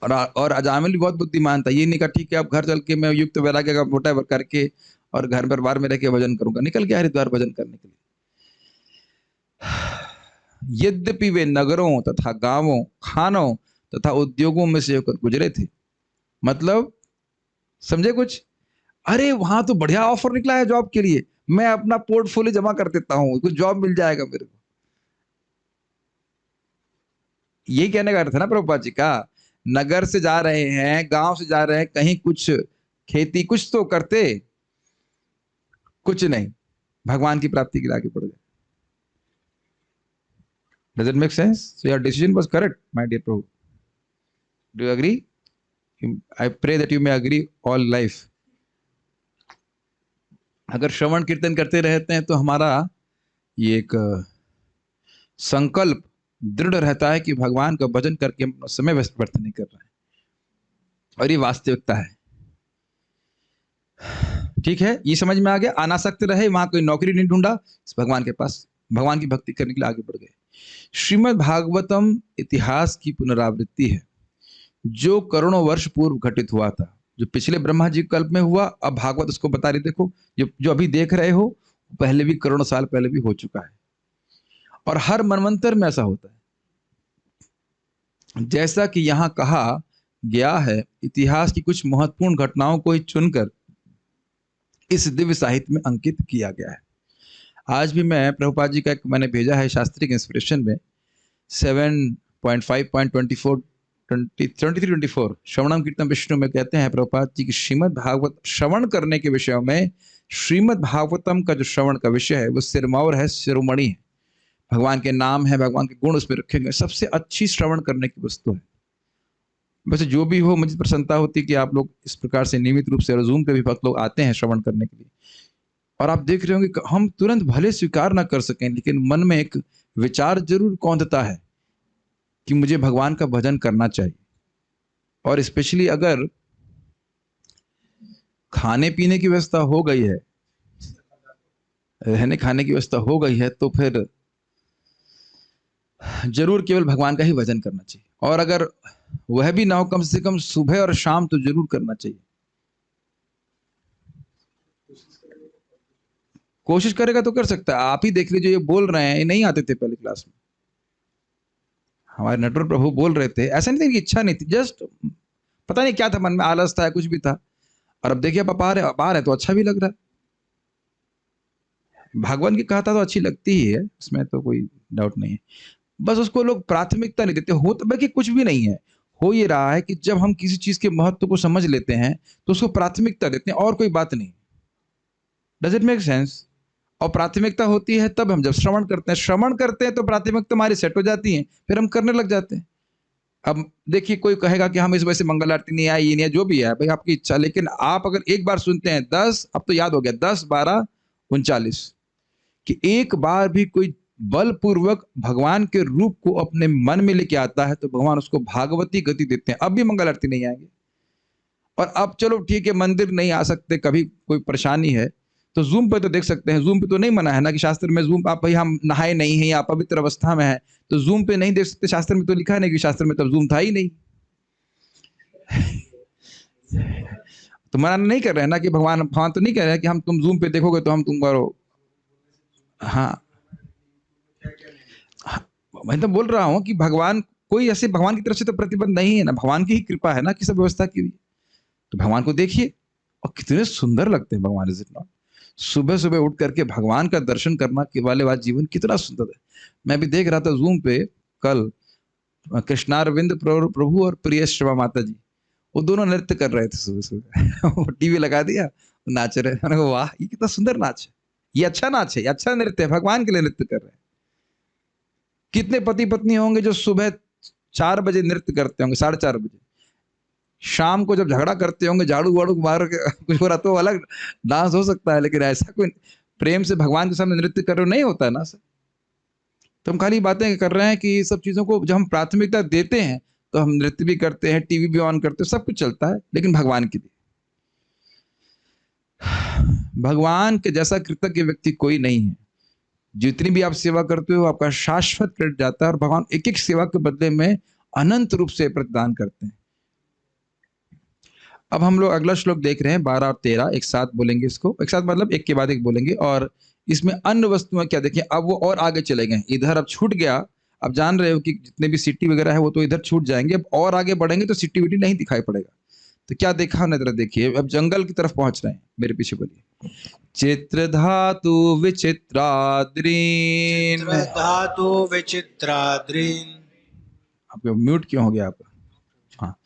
और अजामिल भी बहुत बुद्धिमान था। ये नहीं कहा ठीक है अब घर चल के मैं युक्त वैराग्य का मोटा करके और घर परिवार में रह के भजन करूंगा। निकल गया हरिद्वार भजन करने के लिए। यद्यपि वे नगरों तथा गांवों, खानों तथा उद्योगों में से होकर गुजरे थे। मतलब समझे कुछ? अरे वहां तो बढ़िया ऑफर निकला है जॉब के लिए, मैं अपना पोर्टफोलियो जमा कर देता हूं, कुछ जॉब मिल जाएगा मेरे को। यही कहने का अर्थ है ना प्रभुपाद जी का। नगर से जा रहे हैं, गांव से जा रहे हैं, कहीं कुछ खेती कुछ तो करते, कुछ नहीं, भगवान की प्राप्ति के लिए आगे बढ़ गए। Does it make sense? So your decision was correct, my dear Prabhu. Do you agree? I pray that you may agree all life. अगर श्रवण कीर्तन करते रहते हैं तो हमारा ये एक संकल्प दृढ़ रहता है कि भगवान का भजन करके हम समय व्यर्थ नहीं कर रहे हैं, और ये वास्तविकता है। ठीक है, ये समझ में आ गया। अनासक्त रहे, वहां कोई नौकरी नहीं ढूंढा, भगवान के पास भगवान की भक्ति करने के लिए आगे बढ़ गए। श्रीमद् भागवतम इतिहास की पुनरावृत्ति है जो करोड़ों वर्ष पूर्व घटित हुआ था, जो पिछले ब्रह्मा जी कल्प में हुआ। अब भागवत उसको बता रही, देखो जो अभी देख रहे हो पहले भी करोड़ों साल पहले भी हो चुका है, और हर मनवंतर में ऐसा होता है। जैसा कि यहां कहा गया है, इतिहास की कुछ महत्वपूर्ण घटनाओं को ही चुनकर इस दिव्य साहित्य में अंकित किया गया है। आज भी मैं प्रभुपाद जी का एक मैंने भेजा है शास्त्रिक इंस्पिरेशन में 7.5.24 श्रवणम कीर्तन विष्णु में कहते हैं प्रभुपाद जी की श्रीमद् भागवत श्रवण करने के विषय में, श्रीमद् भागवतम का जो श्रवण का विषय है वो सिरमौर है, शिरोमणि है। भगवान के नाम है, भगवान के गुण उसमें रखे गए, सबसे अच्छी श्रवण करने की वस्तु है। वैसे जो भी हो, मुझे प्रसन्नता होती है कि आप लोग इस प्रकार से नियमित रूप से जूम पे भी भक्त लोग आते हैं श्रवण करने के लिए। और आप देख रहे होंगे कि हम तुरंत भले स्वीकार ना कर सकें, लेकिन मन में एक विचार जरूर कौंधता है कि मुझे भगवान का भजन करना चाहिए। और स्पेशली अगर खाने पीने की व्यवस्था हो गई है, रहने खाने की व्यवस्था हो गई है, तो फिर जरूर केवल भगवान का ही भजन करना चाहिए। और अगर वह भी ना हो, कम से कम सुबह और शाम तो जरूर करना चाहिए। कोशिश करेगा तो कर सकता है। आप ही देख लीजिए, ये बोल रहे हैं, ये नहीं आते थे पहले क्लास में। हमारे नटवर प्रभु बोल रहे थे, ऐसा नहीं था कि इच्छा नहीं थी, जस्ट पता नहीं क्या था मन में, आलस था, कुछ भी था। और अब देखिए आप आ रहे तो अच्छा भी लग रहा है। भगवान की कहा था तो अच्छी लगती ही है, इसमें तो कोई डाउट नहीं है। बस उसको लोग प्राथमिकता नहीं देते। हो तो बाकी कुछ भी नहीं है, हो ये रहा है कि जब हम किसी चीज के महत्व को समझ लेते हैं तो उसको प्राथमिकता देते हैं, और कोई बात नहीं। Does it make sense? और प्राथमिकता होती है तब हम जब श्रवण करते हैं। श्रवण करते हैं तो प्राथमिकता हमारी सेट हो जाती है, फिर हम करने लग जाते हैं। अब देखिए, कोई कहेगा कि हम इस वजह से मंगल आरती नहीं आई, ये नहीं, जो भी है भाई आपकी इच्छा। लेकिन आप अगर एक बार सुनते हैं 10, अब तो याद हो गया, 10, 12, 39 कि एक बार भी कोई बलपूर्वक भगवान के रूप को अपने मन में लेके आता है तो भगवान उसको भागवती गति देते हैं। अब भी मंगल आरती नहीं आएंगे। और अब चलो ठीक है, मंदिर नहीं आ सकते, कभी कोई परेशानी है तो जूम पे तो देख सकते हैं। जूम पे तो नहीं मना है ना कि शास्त्र में जूम, आप भाई हम नहाए नहीं हैं या पवित्र अवस्था में है तो जूम पे नहीं देख सकते। शास्त्र में तो लिखा है नहीं, कि शास्त्र में तब जूम था ही नहीं। तो मना नहीं कर रहे हैं ना कि भगवान तो नहीं कह रहे हैं कि हम तुम जूम पे देखोगे तो हम तुम करो। हाँ, मैं तो बोल रहा हूं कि भगवान कोई ऐसे भगवान की तरफ से तो प्रतिबंध नहीं है ना, भगवान की ही कृपा है ना कि सब व्यवस्था की हुई। तो भगवान को देखिए और कितने सुंदर लगते हैं भगवान। Is it not? सुबह सुबह उठ करके भगवान का दर्शन करना के वाले बाद जीवन कितना सुंदर है। मैं भी देख रहा था जूम पे कल, कृष्णारविंद प्रभु और प्रिय श्रवा माता जी, वो दोनों नृत्य कर रहे थे सुबह सुबह। वो टीवी लगा दिया, नाच रहे। मैंने कहा वाह, ये कितना सुंदर नाच है, ये अच्छा नाच है, ये अच्छा नृत्य है, भगवान के लिए नृत्य कर रहे हैं। कितने पति पत्नी होंगे जो सुबह 4 बजे नृत्य करते होंगे, 4:30 बजे, शाम को जब झगड़ा करते होंगे झाड़ू वाड़ू मार के कुछ हो रहा तो अलग डांस हो सकता है, लेकिन ऐसा कोई प्रेम से भगवान के सामने नृत्य कर रहे हो नहीं होता है ना सर। तो हम खाली बातें कर रहे हैं कि ये सब चीजों को जब हम प्राथमिकता देते हैं तो हम नृत्य भी करते हैं, टीवी भी ऑन करते हैं, सब कुछ चलता है, लेकिन भगवान के लिए। भगवान के जैसा कृतज्ञ व्यक्ति कोई नहीं है। जितनी भी आप सेवा करते हो आपका शाश्वत क्रेडिट जाता है और भगवान एक एक सेवा के बदले में अनंत रूप से प्रतिदान करते हैं। अब हम लोग अगला श्लोक देख रहे हैं 12 और 13, एक साथ बोलेंगे इसको, एक साथ मतलब एक के बाद एक बोलेंगे। और इसमें अन्य वस्तुएं क्या देखिए, अब वो और आगे चले गए, इधर अब छूट गया। अब जान रहे हो कि जितने भी सिटी वगैरह है वो तो इधर छूट जाएंगे, अब और आगे बढ़ेंगे तो सिटी विटी नहीं दिखाई पड़ेगा। तो क्या देखा हमने, जरा देखिए, अब जंगल की तरफ पहुंच रहे हैं, मेरे पीछे बोलिए। चित्र धातु विचित्राद्रीन, धातु विचित्राद्रीन। आपका म्यूट क्यों हो गया आपका? हाँ,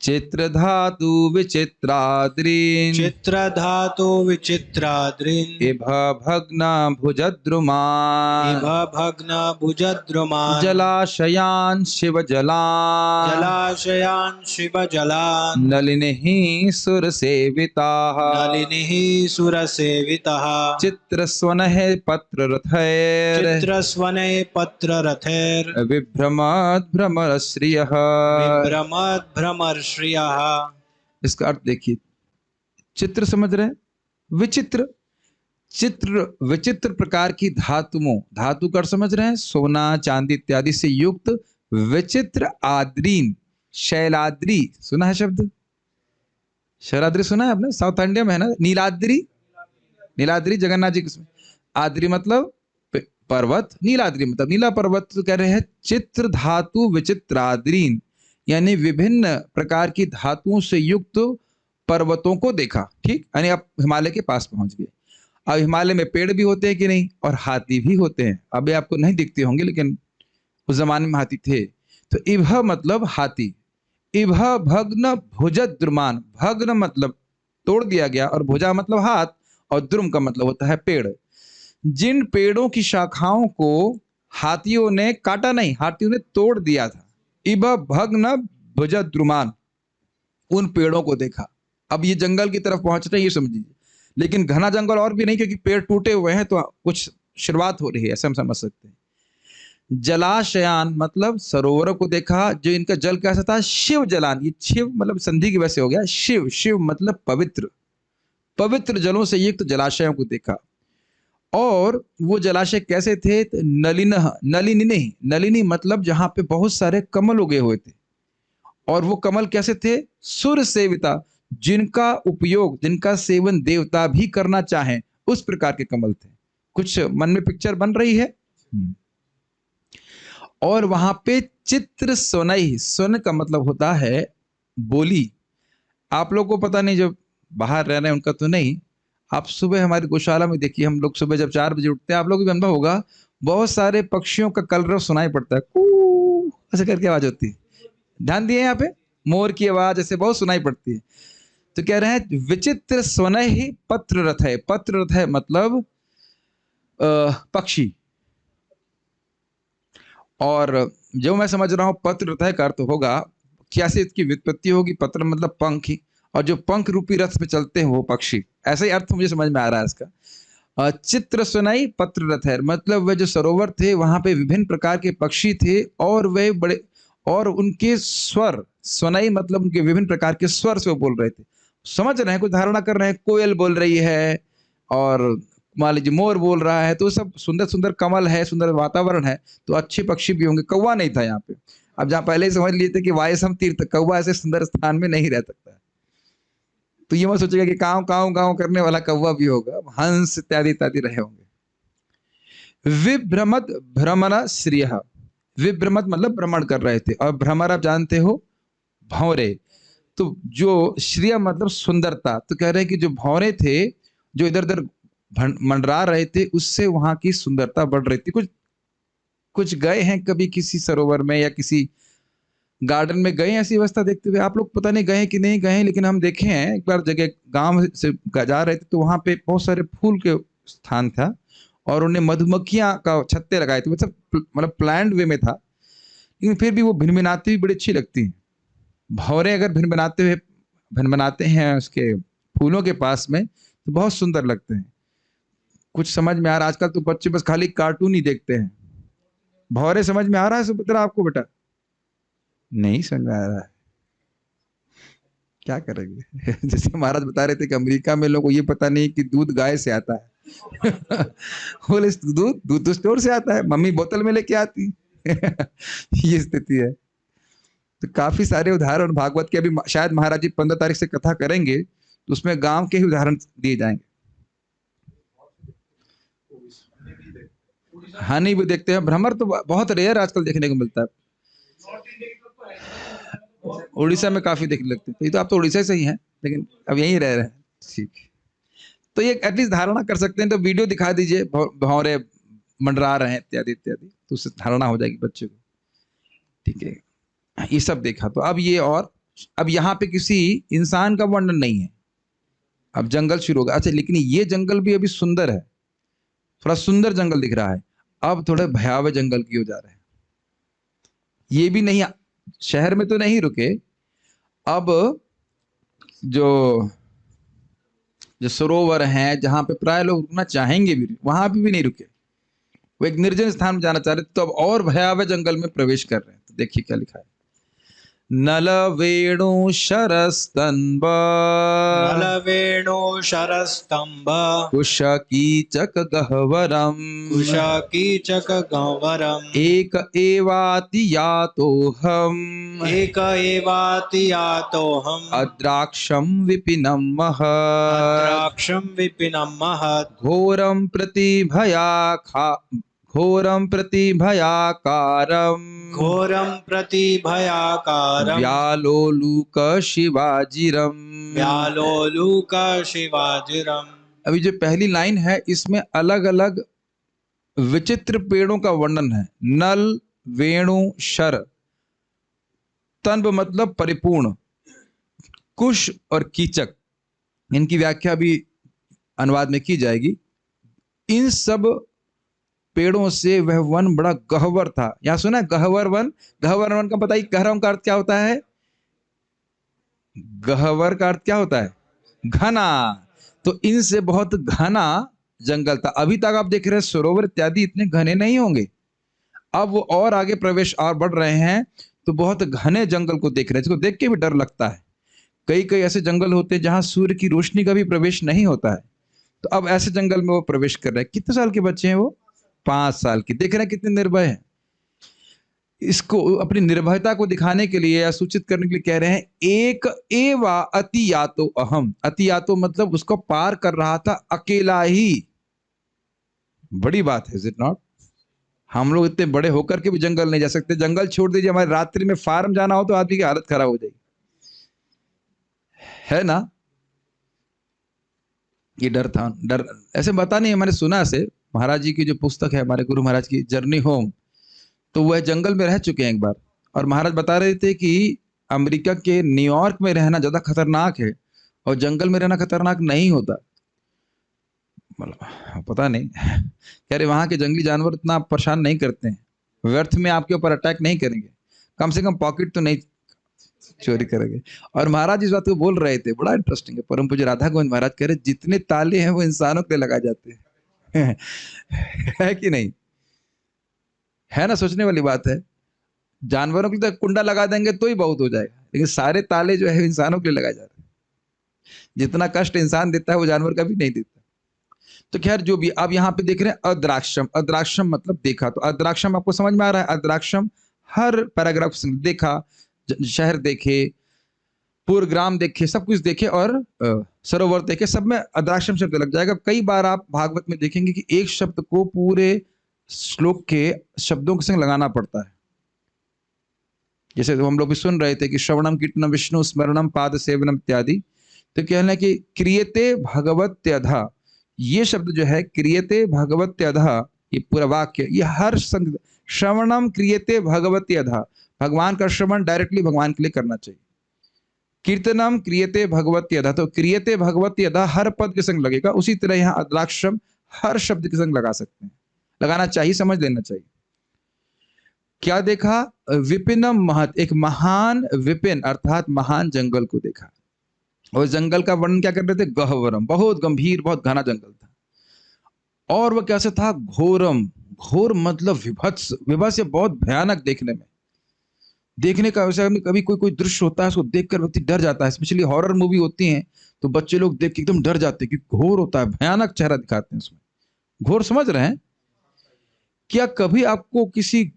चित्र धातु विचित्राद्रीन, चित्र धातु विचित्राद्रीन। इभ भग्न भुजद्रुमान्, इभ भग्न भुजद्रुमान्। जलाशयान् शिव जलान्, जलाशयान् शिव जलान्। नलिनीः सुरसेविताः, नलिनीः सुरसेवितः। चित्रस्वनः पत्ररथैर्, चित्रस्वनैः पत्ररथैर्। विभ्रमद्भ्रमरश्रियः, विभ्रमद्भ्रमरश्रियः। इसका अर्थ देखिए, चित्र समझ रहे हैं, विचित्र, चित्र विचित्र प्रकार की धातुओं, धातु का अर्थ समझ रहे हैं, सोना चांदी इत्यादि से युक्त विचित्र आद्रीन, शैलाद्री सुना है शब्द? शैलाद्री सुना है आपने? साउथ इंडिया में है ना नीलाद्री, नीलाद्री जगन्नाथ जी किसमें, आद्री मतलब पर्वत, नीलाद्री मतलब नीला पर्वत। तो कह रहे हैं चित्र धातु विचित्राद्रीन, यानी विभिन्न प्रकार की धातुओं से युक्त पर्वतों को देखा। ठीक, यानी आप हिमालय के पास पहुंच गए। अब हिमालय में पेड़ भी होते हैं कि नहीं, और हाथी भी होते हैं। अभी आपको नहीं दिखते होंगे लेकिन उस जमाने में हाथी थे। तो इभ मतलब हाथी, इभ भग्न भुजद्रुमान्, भग्न मतलब तोड़ दिया गया, और भुजा मतलब हाथ, और द्रुम का मतलब होता है पेड़। जिन पेड़ों की शाखाओं को हाथियों ने काटा नहीं, हाथियों ने तोड़ दिया था, इभ भग्न भुजद्रुमान्, उन पेड़ों को देखा। अब ये जंगल की तरफ पहुंच रहे हैं, ये समझिए, लेकिन घना जंगल और भी नहीं, क्योंकि पेड़ टूटे हुए हैं तो कुछ शुरुआत हो रही है, ऐसा हम समझ सकते हैं। जलाशयान मतलब सरोवरों को देखा, जो इनका जल कैसा था, शिव जलान, ये शिव मतलब संधि की वजह से हो गया शिव, शिव मतलब पवित्र, पवित्र जलों से युक्त जलाशयों को देखा। और वो जलाशय कैसे थे, तो नलिनः, नलिनी नहीं, नलिनी मतलब जहां पे बहुत सारे कमल उगे हुए थे। और वो कमल कैसे थे, सुर सेविता, जिनका उपयोग, जिनका सेवन देवता भी करना चाहें, उस प्रकार के कमल थे। कुछ मन में पिक्चर बन रही है। और वहां पे चित्र सोनई, सोन का मतलब होता है बोली। आप लोग को पता नहीं, जो बाहर रह रहे हैं उनका तो नहीं, आप सुबह हमारी गौशाला में देखिए, हम लोग सुबह जब 4 बजे उठते हैं, आप लोग भी अनुभव होगा, बहुत सारे पक्षियों का कलरव सुनाई पड़ता है, कू ऐसे करके आवाज होती है। ध्यान दिए यहाँ पे, मोर की आवाज ऐसे बहुत सुनाई पड़ती है। तो कह रहे हैं विचित्र स्वन ही पत्र रथ है, पत्र रथ है मतलब पक्षी। और जो मैं समझ रहा हूं पत्र रथ का अर्थ होगा, कैसे इसकी व्युत्पत्ति होगी, पत्र मतलब पंख ही, और जो पंख रूपी रथ पे चलते हैं वो पक्षी, ऐसा ही अर्थ मुझे समझ में आ रहा है इसका। चित्र सुनाई पत्र रथैर, मतलब वह जो सरोवर थे वहां पे विभिन्न प्रकार के पक्षी थे और वह बड़े, और उनके स्वर, सुनाई मतलब उनके विभिन्न प्रकार के स्वर से वो बोल रहे थे। समझ रहे हैं, कुछ धारणा कर रहे हैं, कोयल बोल रही है और मान लीजिए मोर बोल रहा है, तो सब सुंदर सुंदर कमल है, सुंदर वातावरण है, तो अच्छे पक्षी भी होंगे। कौवा नहीं था यहाँ पे। अब जहाँ पहले ही समझ लिए थे कि वायसम तीर्थ, कौवा ऐसे सुंदर स्थान में नहीं रह सकता है, तो ये मत सोचेगा कि काव काव काव करने वाला कौवा भी होगा, हंस इत्यादि इत्यादि रहे होंगे। विभ्रमत भ्रमण श्रिय, विभ्रमत मतलब भ्रमण कर रहे थे, और भ्रमर आप जानते हो भौरे, तो जो श्रिय मतलब सुंदरता, तो कह रहे हैं कि जो भौरे थे जो इधर उधर मंडरा रहे थे, उससे वहां की सुंदरता बढ़ रही थी। कुछ कुछ गए हैं कभी किसी सरोवर में या किसी गार्डन में गए हैं ऐसी अवस्था देखते हुए? आप लोग पता नहीं गए कि नहीं गए, लेकिन हम देखे हैं। एक बार जगह गांव से जा रहे थे तो वहां पे बहुत सारे फूल के स्थान था और उन्हें मधुमक्खियां का छत्ते लगाए थे, मतलब प्लान्ड वे में था, लेकिन फिर भी वो भिनभिनाती हुई बड़ी अच्छी लगती हैं। भौरे अगर भिनभिनाते हैं उसके फूलों के पास में तो बहुत सुंदर लगते हैं। कुछ समझ में आ रहा? आजकल तो बच्चे बस खाली कार्टून ही देखते हैं। भौरे समझ में आ रहा है सुभद्रा आपको? बेटा नहीं समझ में आ रहा है, क्या करेंगे? जैसे महाराज बता रहे थे कि अमेरिका में लोगों को ये पता नहीं कि दूध गाय से आता है। बोले दूध दूध तो स्टोर से आता है, मम्मी बोतल में लेके आती। ये स्थिति है। तो काफी सारे उदाहरण भागवत के, अभी शायद महाराज जी 15 तारीख से कथा करेंगे तो उसमें गांव के ही उदाहरण दिए जाएंगे। हानि भी देखते हैं, भ्रमर तो बहुत रेयर आजकल देखने को मिलता है। उड़ीसा में काफी देखने लगते हैं। तो ये तो आप तो उड़ीसा से ही हैं, लेकिन अब यहीं रह रहे हैं, ठीक है। तो ये एटलीस्ट धारणा कर सकते हैं। तो वीडियो दिखा दीजिए, भौरे मंडरा रहे हैं इत्यादि इत्यादि, तो उससे धारणा हो जाएगी बच्चे को, ठीक है। ये सब देखा। तो अब ये, और अब यहाँ पे किसी इंसान का वर्णन नहीं है, अब जंगल शुरू होगा। अच्छा, लेकिन ये जंगल भी अभी सुंदर है, थोड़ा सुंदर जंगल दिख रहा है। अब थोड़े भयावह जंगल की हो जा रहे हैं। ये भी नहीं, शहर में तो नहीं रुके, अब जो जो सरोवर हैं जहां पे प्राय लोग रुकना चाहेंगे भी, वहां भी नहीं रुके, वो एक निर्जन स्थान में जाना चाह रहे थे, तो अब और भयावह जंगल में प्रवेश कर रहे हैं। तो देखिए क्या लिखा है। नल वेणु शरस्तंभ, नल वेणु शरस्तंभ, कुश कीचक गह्वरम, कुश कीचक गह्वरम, एक एवाति यातोहम, एक एवाति यातोहम, अद्राक्षम विपिनम महत्, अद्राक्षं विपिनं महत्, घोरम प्रतिभयाकारम, घोरं प्रतिभयाकारं, व्यालोलुक शिवाजिरम, व्यालोलुक शिवाजिरम्। अभी जो पहली लाइन है इसमें अलग अलग विचित्र पेड़ों का वर्णन है। नल वेणु शर, तन्ब मतलब परिपूर्ण, कुश और कीचक, इनकी व्याख्या भी अनुवाद में की जाएगी। इन सब पेड़ों से वह वन बड़ा गहवर था। यहां सुना है गहवर वन? गहवर वन का बताइए, गहरा का अर्थ क्या होता है? गहवर का अर्थ क्या होता है? घना। तो इनसे बहुत घना जंगल था। अभी तक आप देख रहे हैं सरोवर इत्यादि इतने घने नहीं होंगे, अब वो और आगे प्रवेश और बढ़ रहे हैं, तो बहुत घने जंगल को देख रहे हैं, जिसको देख के भी डर लगता है। कई कई ऐसे जंगल होते हैं जहां सूर्य की रोशनी का भी प्रवेश नहीं होता है, तो अब ऐसे जंगल में वो प्रवेश कर रहे हैं। कितने साल के बच्चे हैं वो? 5 साल के। देख रहे हैं कितने निर्भय हैं। इसको अपनी निर्भयता को दिखाने के लिए या सूचित करने के लिए कह रहे हैं, एक एवा अति यातो अहम। अति यातो मतलब उसको पार कर रहा था अकेला ही। बड़ी बात है, इज इट नॉट? हम लोग इतने बड़े होकर के भी जंगल नहीं जा सकते। जंगल छोड़ दीजिए, हमारे रात्रि में फार्म जाना हो तो आदमी की हालत खराब हो जाएगी, है ना? ये डर था, डर ऐसे बता नहीं, मैंने सुना से महाराज जी की जो पुस्तक है हमारे गुरु महाराज की, जर्नी होम, तो वह जंगल में रह चुके हैं एक बार, और महाराज बता रहे थे कि अमेरिका के न्यूयॉर्क में रहना ज्यादा खतरनाक है और जंगल में रहना खतरनाक नहीं होता। मतलब पता नहीं, कह रहे वहां के जंगली जानवर इतना परेशान नहीं करते हैं, व्यर्थ में आपके ऊपर अटैक नहीं करेंगे, कम से कम पॉकेट तो नहीं चोरी करेंगे। और महाराज इस बात को बोल रहे थे, बड़ा इंटरेस्टिंग है। परम पूज्य राधा गोविंद महाराज कह रहे जितने ताले हैं वो इंसानों के लिए लगाए जाते हैं। है कि नहीं? है ना, सोचने वाली बात है। जानवरों के लिए तो कुंडा लगा देंगे तो ही बहुत हो जाएगा, लेकिन सारे ताले जो है इंसानों के लिए लगाए जा रहे हैं। जितना कष्ट इंसान देता है वो जानवर कभी नहीं देता। तो खैर जो भी, आप यहाँ पे देख रहे हैं अद्राक्षम, अद्राक्षम मतलब देखा, तो अद्राक्षम आपको समझ में आ रहा है? अद्राक्षम हर पैराग्राफ से देखा, शहर देखे, पूर्वग्राम देखे, सब कुछ देखे, और सरोवर देखे, सब में अद्राक्षम शब्द लग जाएगा। कई बार आप भागवत में देखेंगे कि एक शब्द को पूरे श्लोक के शब्दों के संग लगाना पड़ता है। जैसे हम लोग भी सुन रहे थे कि श्रवणम कीर्तनम विष्णु स्मरणम पाद सेवनम इत्यादि, तो कहना है कि क्रियते भगवत्यधा, ये शब्द जो है क्रियते भगवत्यधा, ये पूरा वाक्य, ये हर श्रवणम क्रियते भगवत्यधा, भगवान का श्रवण डायरेक्टली भगवान के लिए करना चाहिए। कीर्तनम क्रियते भगवत्यधा, तो क्रियते भगवत्यधा हर पद के संग लगेगा। उसी तरह यहाँ अद्राक्षम हर शब्द के संग लगा सकते हैं, लगाना चाहिए, समझ लेना चाहिए। क्या देखा? विपिनम महत, एक महान विपिन अर्थात महान जंगल को देखा। और जंगल का वर्णन क्या कर रहे थे? गहवरम, बहुत गंभीर, बहुत घना जंगल था। और वह कैसे था? घोरम, घोर मतलब विभत्स, विभत्स बहुत भयानक देखने में, देखने का वैसे कभी कोई दृश्य होता है उसको देखकर व्यक्ति डर जाता है, स्पेशली हॉरर मूवी होती हैं तो बच्चे लोग देख के एकदम डर जाते हैं कि घोर होता है, भयानक चेहरा दिखाते हैं उसमें। घोर समझ रहे हैं? क्या कभी आपको किसी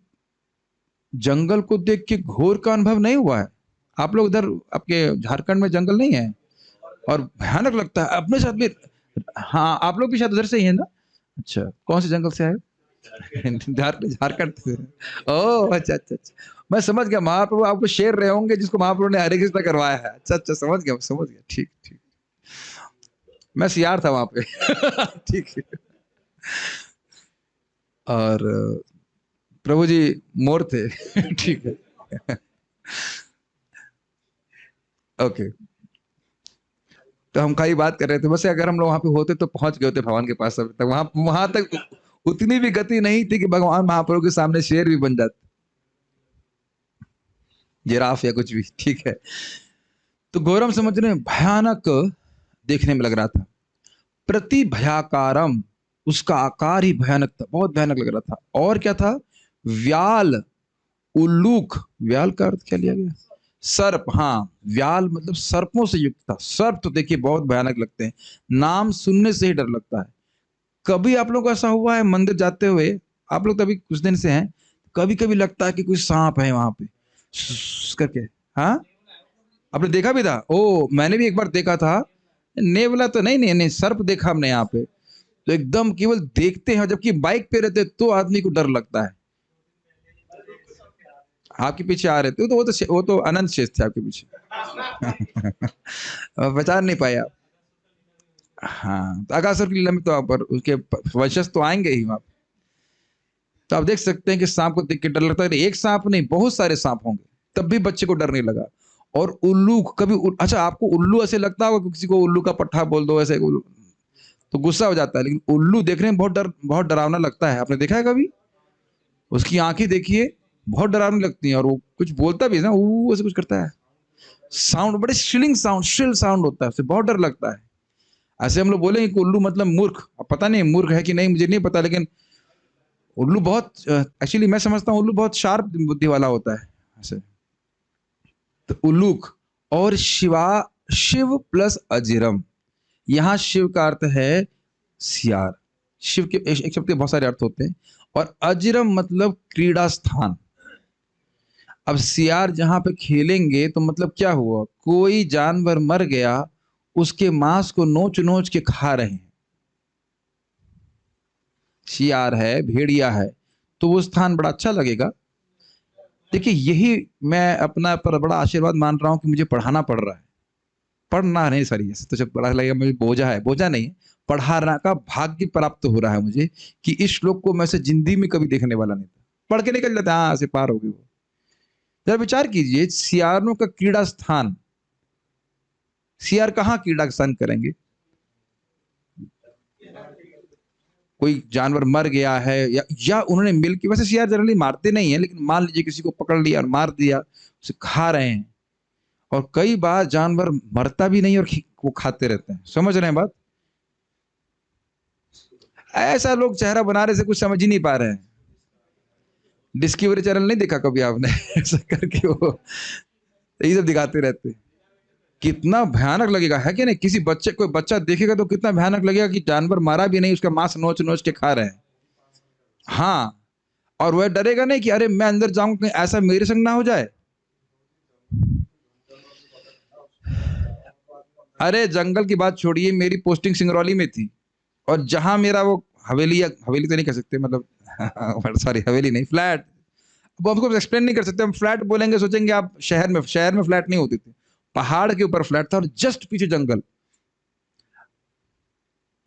जंगल को देख के घोर का अनुभव नहीं हुआ है? आप लोग इधर आपके झारखंड में जंगल नहीं है और भयानक लगता है अपने साथ भी? हाँ, आप लोग भी शायद उधर से ही है ना? अच्छा, कौन से जंगल से आए? झारखंड से। ओह अच्छा अच्छा अच्छा, मैं समझ गया, महाप्रभु आपको शेर रहे होंगे जिसको महाप्रभु ने हरे कृष्णा करवाया है। अच्छा अच्छा, समझ गया समझ गया, ठीक ठीक, मैं सियार था वहां पे। ठीक है। और प्रभु जी मोर थे। ठीक है, ओके। तो हम कई बात कर रहे थे, वैसे अगर हम लोग वहां पे होते तो पहुंच गए होते भगवान के पास तक, वहां तक उतनी भी गति नहीं थी कि भगवान महाप्रभु के सामने शेर भी बन जाते, जिराफ या कुछ भी। ठीक है, तो गौरम समझ रहे, भयानक देखने में लग रहा था। प्रति भयाकारम, उसका आकार ही भयानक था, बहुत भयानक लग रहा था। और क्या था? व्याल, उल्लूक, व्याल का अर्थ क्या लिया गया? सर्प, हाँ, व्याल मतलब सर्पों से युक्त था। सर्प तो देखिए बहुत भयानक लगते हैं, नाम सुनने से ही डर लगता है। कभी आप लोग को ऐसा हुआ है मंदिर जाते हुए, आप लोग तो अभी कुछ दिन से हैं, कभी कभी लगता है कि कोई सांप है वहां पे करके? हाँ, आपने देखा भी था? ओ, मैंने भी एक बार देखा था। नेवला तो नहीं नहीं नहीं, सर्प देखा हमने यहाँ पे, तो एकदम केवल देखते हैं, जबकि बाइक पे रहते तो आदमी को डर लगता है। आपके पीछे आ रहे थे तो वो तो अनंत शेष थे आपके पीछे। पहचान नहीं पाए आप? हाँ, तो अगासुर की लीला में तो आप पर उसके वंशज तो आएंगे ही वहां। तो आप देख सकते हैं कि सांप को देख के डर लगता है। एक सांप नहीं, बहुत सारे सांप होंगे, तब भी बच्चे को डर नहीं लगा। और उल्लू कभी अच्छा, आपको उल्लू ऐसे लगता होगा कि किसी को उल्लू का पट्टा बोल दो ऐसे तो गुस्सा हो जाता है, लेकिन उल्लू देखने में बहुत डरावना लगता है। आपने देखा है कभी? उसकी आंखें देखिए, बहुत डरावनी लगती हैं, और वो कुछ बोलता भी है ना, वो ऐसे कुछ करता है, साउंड बड़े शिलिंग साउंड, शिल साउंड होता है, उससे बहुत डर लगता है। ऐसे हम लोग बोलेंगे कि उल्लू मतलब मूर्ख, अब पता नहीं मूर्ख है कि नहीं मुझे नहीं पता, लेकिन उल्लू बहुत, एक्चुअली मैं समझता हूँ उल्लू बहुत शार्प बुद्धि वाला होता है ऐसे। तो उल्लूक और शिव प्लस अजिरम, यहाँ शिव का अर्थ है सियार। शिव के एक शब्द के बहुत सारे अर्थ होते हैं, और अजिरम मतलब क्रीड़ा स्थान। अब सियार जहां पे खेलेंगे तो मतलब क्या हुआ? कोई जानवर मर गया, उसके मांस को नोच नोच के खा रहे हैं। सियार है, भेड़िया है, तो वो स्थान बड़ा अच्छा लगेगा। देखिए, यही मैं अपना पर बड़ा आशीर्वाद मान रहा हूं कि मुझे पढ़ाना पड़ रहा है। पढ़ना नहीं सर, तो जब बड़ा लगेगा मुझे बोझा है, बोझा नहीं, पढ़ाना का भाग्य प्राप्त हो रहा है मुझे, कि इस श्लोक को मैं से जिंदगी में कभी देखने वाला नहीं था। पढ़ के निकल जाता, हाँ से पार हो गई वो। जरा विचार कीजिए, सियारों का क्रीड़ा स्थान, सियार कहाँ क्रीड़ा स्थान करेंगे? कोई जानवर मर गया है या उन्होंने मिलकर, वैसे सियार जनरली मारते नहीं है, लेकिन मान लीजिए किसी को पकड़ लिया और मार दिया, उसे खा रहे हैं। और कई बार जानवर मरता भी नहीं और वो खाते रहते हैं। समझ रहे हैं बात? ऐसा लोग चेहरा बना रहे से कुछ समझ ही नहीं पा रहे हैं। डिस्कवरी चैनल नहीं देखा कभी आपने? ऐसा करके वो ये सब दिखाते रहते हैं। कितना भयानक लगेगा, है कि नहीं? किसी बच्चे, कोई बच्चा देखेगा तो कितना भयानक लगेगा कि जानवर मारा भी नहीं, उसका मांस नोच नोच के खा रहे हैं। हाँ, और वह डरेगा नहीं कि अरे मैं अंदर जाऊंगा कहीं ऐसा मेरे संग ना हो जाए। अरे जंगल की बात छोड़िए, मेरी पोस्टिंग सिंगरौली में थी, और जहां मेरा वो हवेली, या हवेली तो नहीं कह सकते, मतलब सॉरी हवेली नहीं, फ्लैट, वो हमको एक्सप्लेन नहीं कर सकते। हम फ्लैट बोलेंगे सोचेंगे आप शहर में फ्लैट नहीं होते थे, पहाड़ के ऊपर फ्लैट था और जस्ट पीछे जंगल।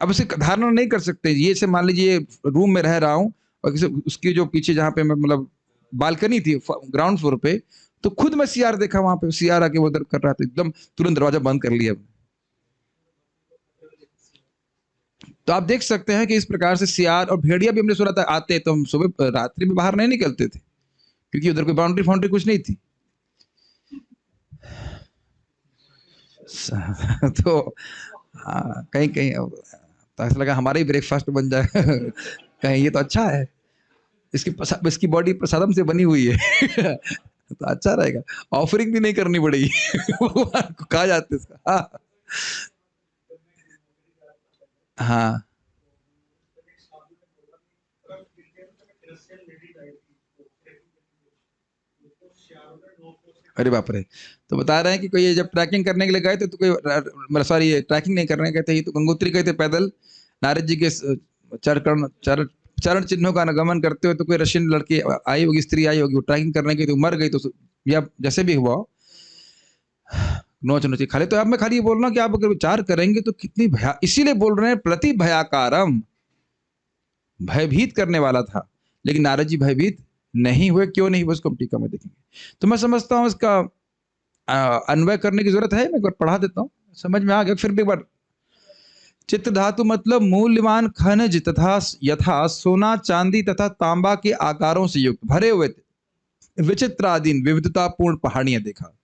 अब उसे धारणा नहीं कर सकते, ये से मान लीजिए रूम में रह रहा हूँ और किसी उसकी जो पीछे जहाँ पे मैं मतलब बालकनी थी ग्राउंड फ्लोर पे, तो खुद मैं सीआर देखा, वहां पे सीआर आके वो उधर कर रहा था, एकदम तुरंत दरवाजा बंद कर लिया। तो आप देख सकते हैं कि इस प्रकार से सियार और भेड़िया भी हमने सुना था आते, तो हम सुबह रात्रि में बाहर नहीं निकलते थे क्योंकि उधर कोई बाउंड्री फाउंड्री कुछ नहीं थी। तो कहीं कहीं तो ऐसा लगा हमारा ही ब्रेकफास्ट बन जाए। कहीं ये तो अच्छा है, इसकी बॉडी प्रसादम से बनी हुई है। तो अच्छा रहेगा, ऑफरिंग भी नहीं करनी पड़ेगी। भगवान को कहा जाते इसका। हाँ अरे बाप रे। तो बता रहे हैं कि कोई जब ट्रैकिंग करने के लिए गए थे तो कोई, मतलब सॉरी ट्रैकिंग नहीं करने गए थे, ये तो गंगोत्री गए थे पैदल, नारद जी के चरण चरण चरण चिन्हों का अनुगमन करते हुए, तो कोई रशियन लड़की आई होगी, स्त्री आई होगी, वो ट्रैकिंग करने गई तो मर गई, तो या जैसे भी हुआ नोच नोच खाली। तो अब मैं खाली ये बोल रहा हूँ कि आप अगर विचार करेंगे तो कितनी भया, इसीलिए बोल रहे हैं प्रति भयाकारम, भयभीत करने वाला था, लेकिन नारद जी भयभीत नहीं हुए। क्यों नहीं हुए उसको हम टीका में देखेंगे। तो मैं समझता हूँ इसका अन्वय करने की जरूरत है, मैं एक बार पढ़ा देता हूँ, समझ में आ गया। फिर भी एक बार, चित्त धातु मतलब मूल्यवान खनिज तथा यथा सोना चांदी तथा तांबा के आकारों से युक्त भरे हुए थे, विचित्राधीन विविधतापूर्ण पहाड़ियां देखा।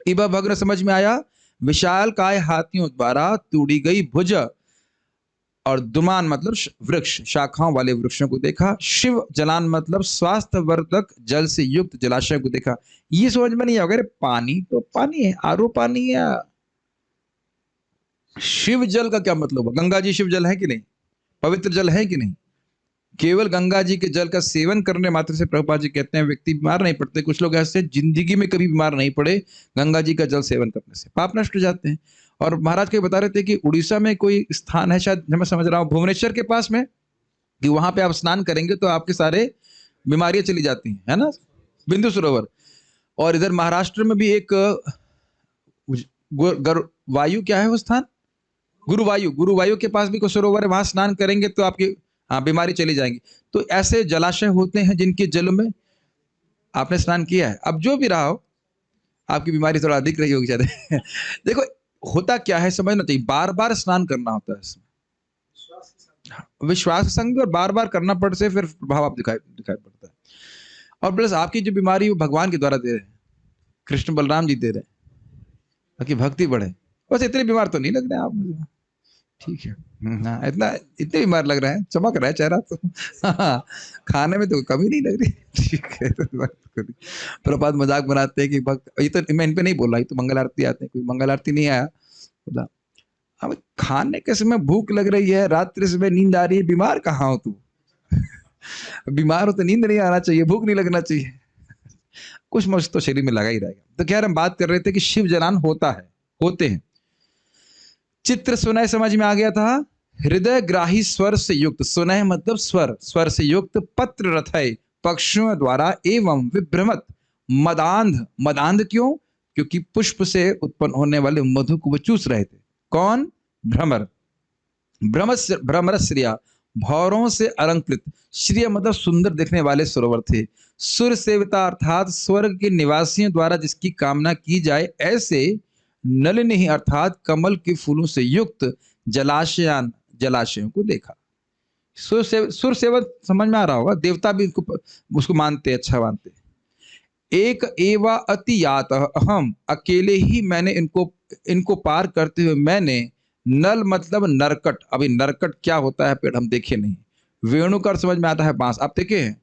इबा भग्न समझ में आया, विशाल काय हाथियों द्वारा तोड़ी गई भुज, और दुमान मतलब वृक्ष, शाखाओं वाले वृक्षों को देखा। शिव जलान मतलब स्वास्थ्य वर्धक जल से युक्त जलाशय को देखा। ये समझ में नहीं आएगा, अरे पानी तो पानी है, आरओ पानी है, शिव जल का क्या मतलब है? गंगा जी शिव जल है कि नहीं? पवित्र जल है कि नहीं? केवल गंगा जी के जल का सेवन करने मात्र से प्रभुपाद जी कहते हैं व्यक्ति बीमार नहीं पड़ते। कुछ लोग ऐसे जिंदगी में कभी बीमार नहीं पड़े गंगा जी का जल सेवन करने से, पाप नष्ट हो जाते हैं। और महाराज के बता रहे थे कि उड़ीसा में कोई स्थान है, शायद मैं समझ रहा हूँ भुवनेश्वर के पास में, कि वहां पे आप स्नान करेंगे तो आपके सारे बीमारियां चली जाती हैं, है ना, बिंदु सरोवर। और इधर महाराष्ट्र में भी एक वायु, क्या है वो स्थान, गुरुवायु के पास भी कोई सरोवर है, वहां स्नान करेंगे तो आपकी बीमारी चली जाएंगी। तो ऐसे जलाशय होते हैं जिनके जल में आपने स्नान किया है, अब जो भी रहा हो आपकी बीमारी थोड़ा अधिक रही होगी शायद। देखो होता क्या है समझना चाहिए, बार बार स्नान करना होता है इसमें, विश्वास संग, और बार बार करना पड़ से फिर प्रभाव आप दिखाई पड़ता है। और प्लस आपकी जो बीमारी वो भगवान के द्वारा दे रहे हैं, कृष्ण बलराम जी दे रहे हैं ताकि भक्ति बढ़े। बस इतने बीमार तो नहीं लग रहे आप मुझे, ठीक है। हाँ, इतने बीमार लग रहे हैं, चमक रहा है चेहरा तो। हाँ, खाने में तो कमी नहीं लग रही, ठीक है। तो प्रभात मजाक बनाते हैं कि भक्त, ये तो मैं इन पे नहीं बोल रहा, ये तो मंगल आरती आते हैं, कोई मंगल आरती नहीं आया बोला अब खाने के समय भूख लग रही है, रात्रि समय नींद आ रही है, बीमार कहाँ हो तू? बीमार हो तो नींद नहीं आना चाहिए, भूख नहीं लगना चाहिए, कुछ मस्त तो शरीर में लगा ही रहेगा। तो खैर हम बात कर रहे थे कि शिव जलान होता है, होते हैं। चित्र सुनय समझ में आ गया था, हृदय ग्राही स्वर से युक्त, सुनय मतलब स्वर, स्वर से युक्त, पत्र रथय पक्षियों द्वारा एवं विभ्रमत मदांध, मदांध क्यों? क्योंकि पुष्प से उत्पन्न होने वाले मधु को वो चूस रहे थे। कौन? भ्रमर, भ्रमर श्रिया, भौरों से अलंकृत, श्रिय मतलब सुंदर दिखने वाले सरोवर थे। सुर सेविता अर्थात स्वर्ग के निवासियों द्वारा जिसकी कामना की जाए, ऐसे नलिनी अर्थात कमल के फूलों से युक्त जलाशयों को देखा। सुर सेवक समझ में आ रहा होगा, देवता भी उसको मानते, अच्छा मानते। एक एवा अति यात, हम अकेले ही मैंने इनको पार करते हुए मैंने नल मतलब नरकट। अभी नरकट क्या होता है पेड़ हम देखे नहीं। वेणु का अर्थ समझ में आता है बांस, आप देखे हैं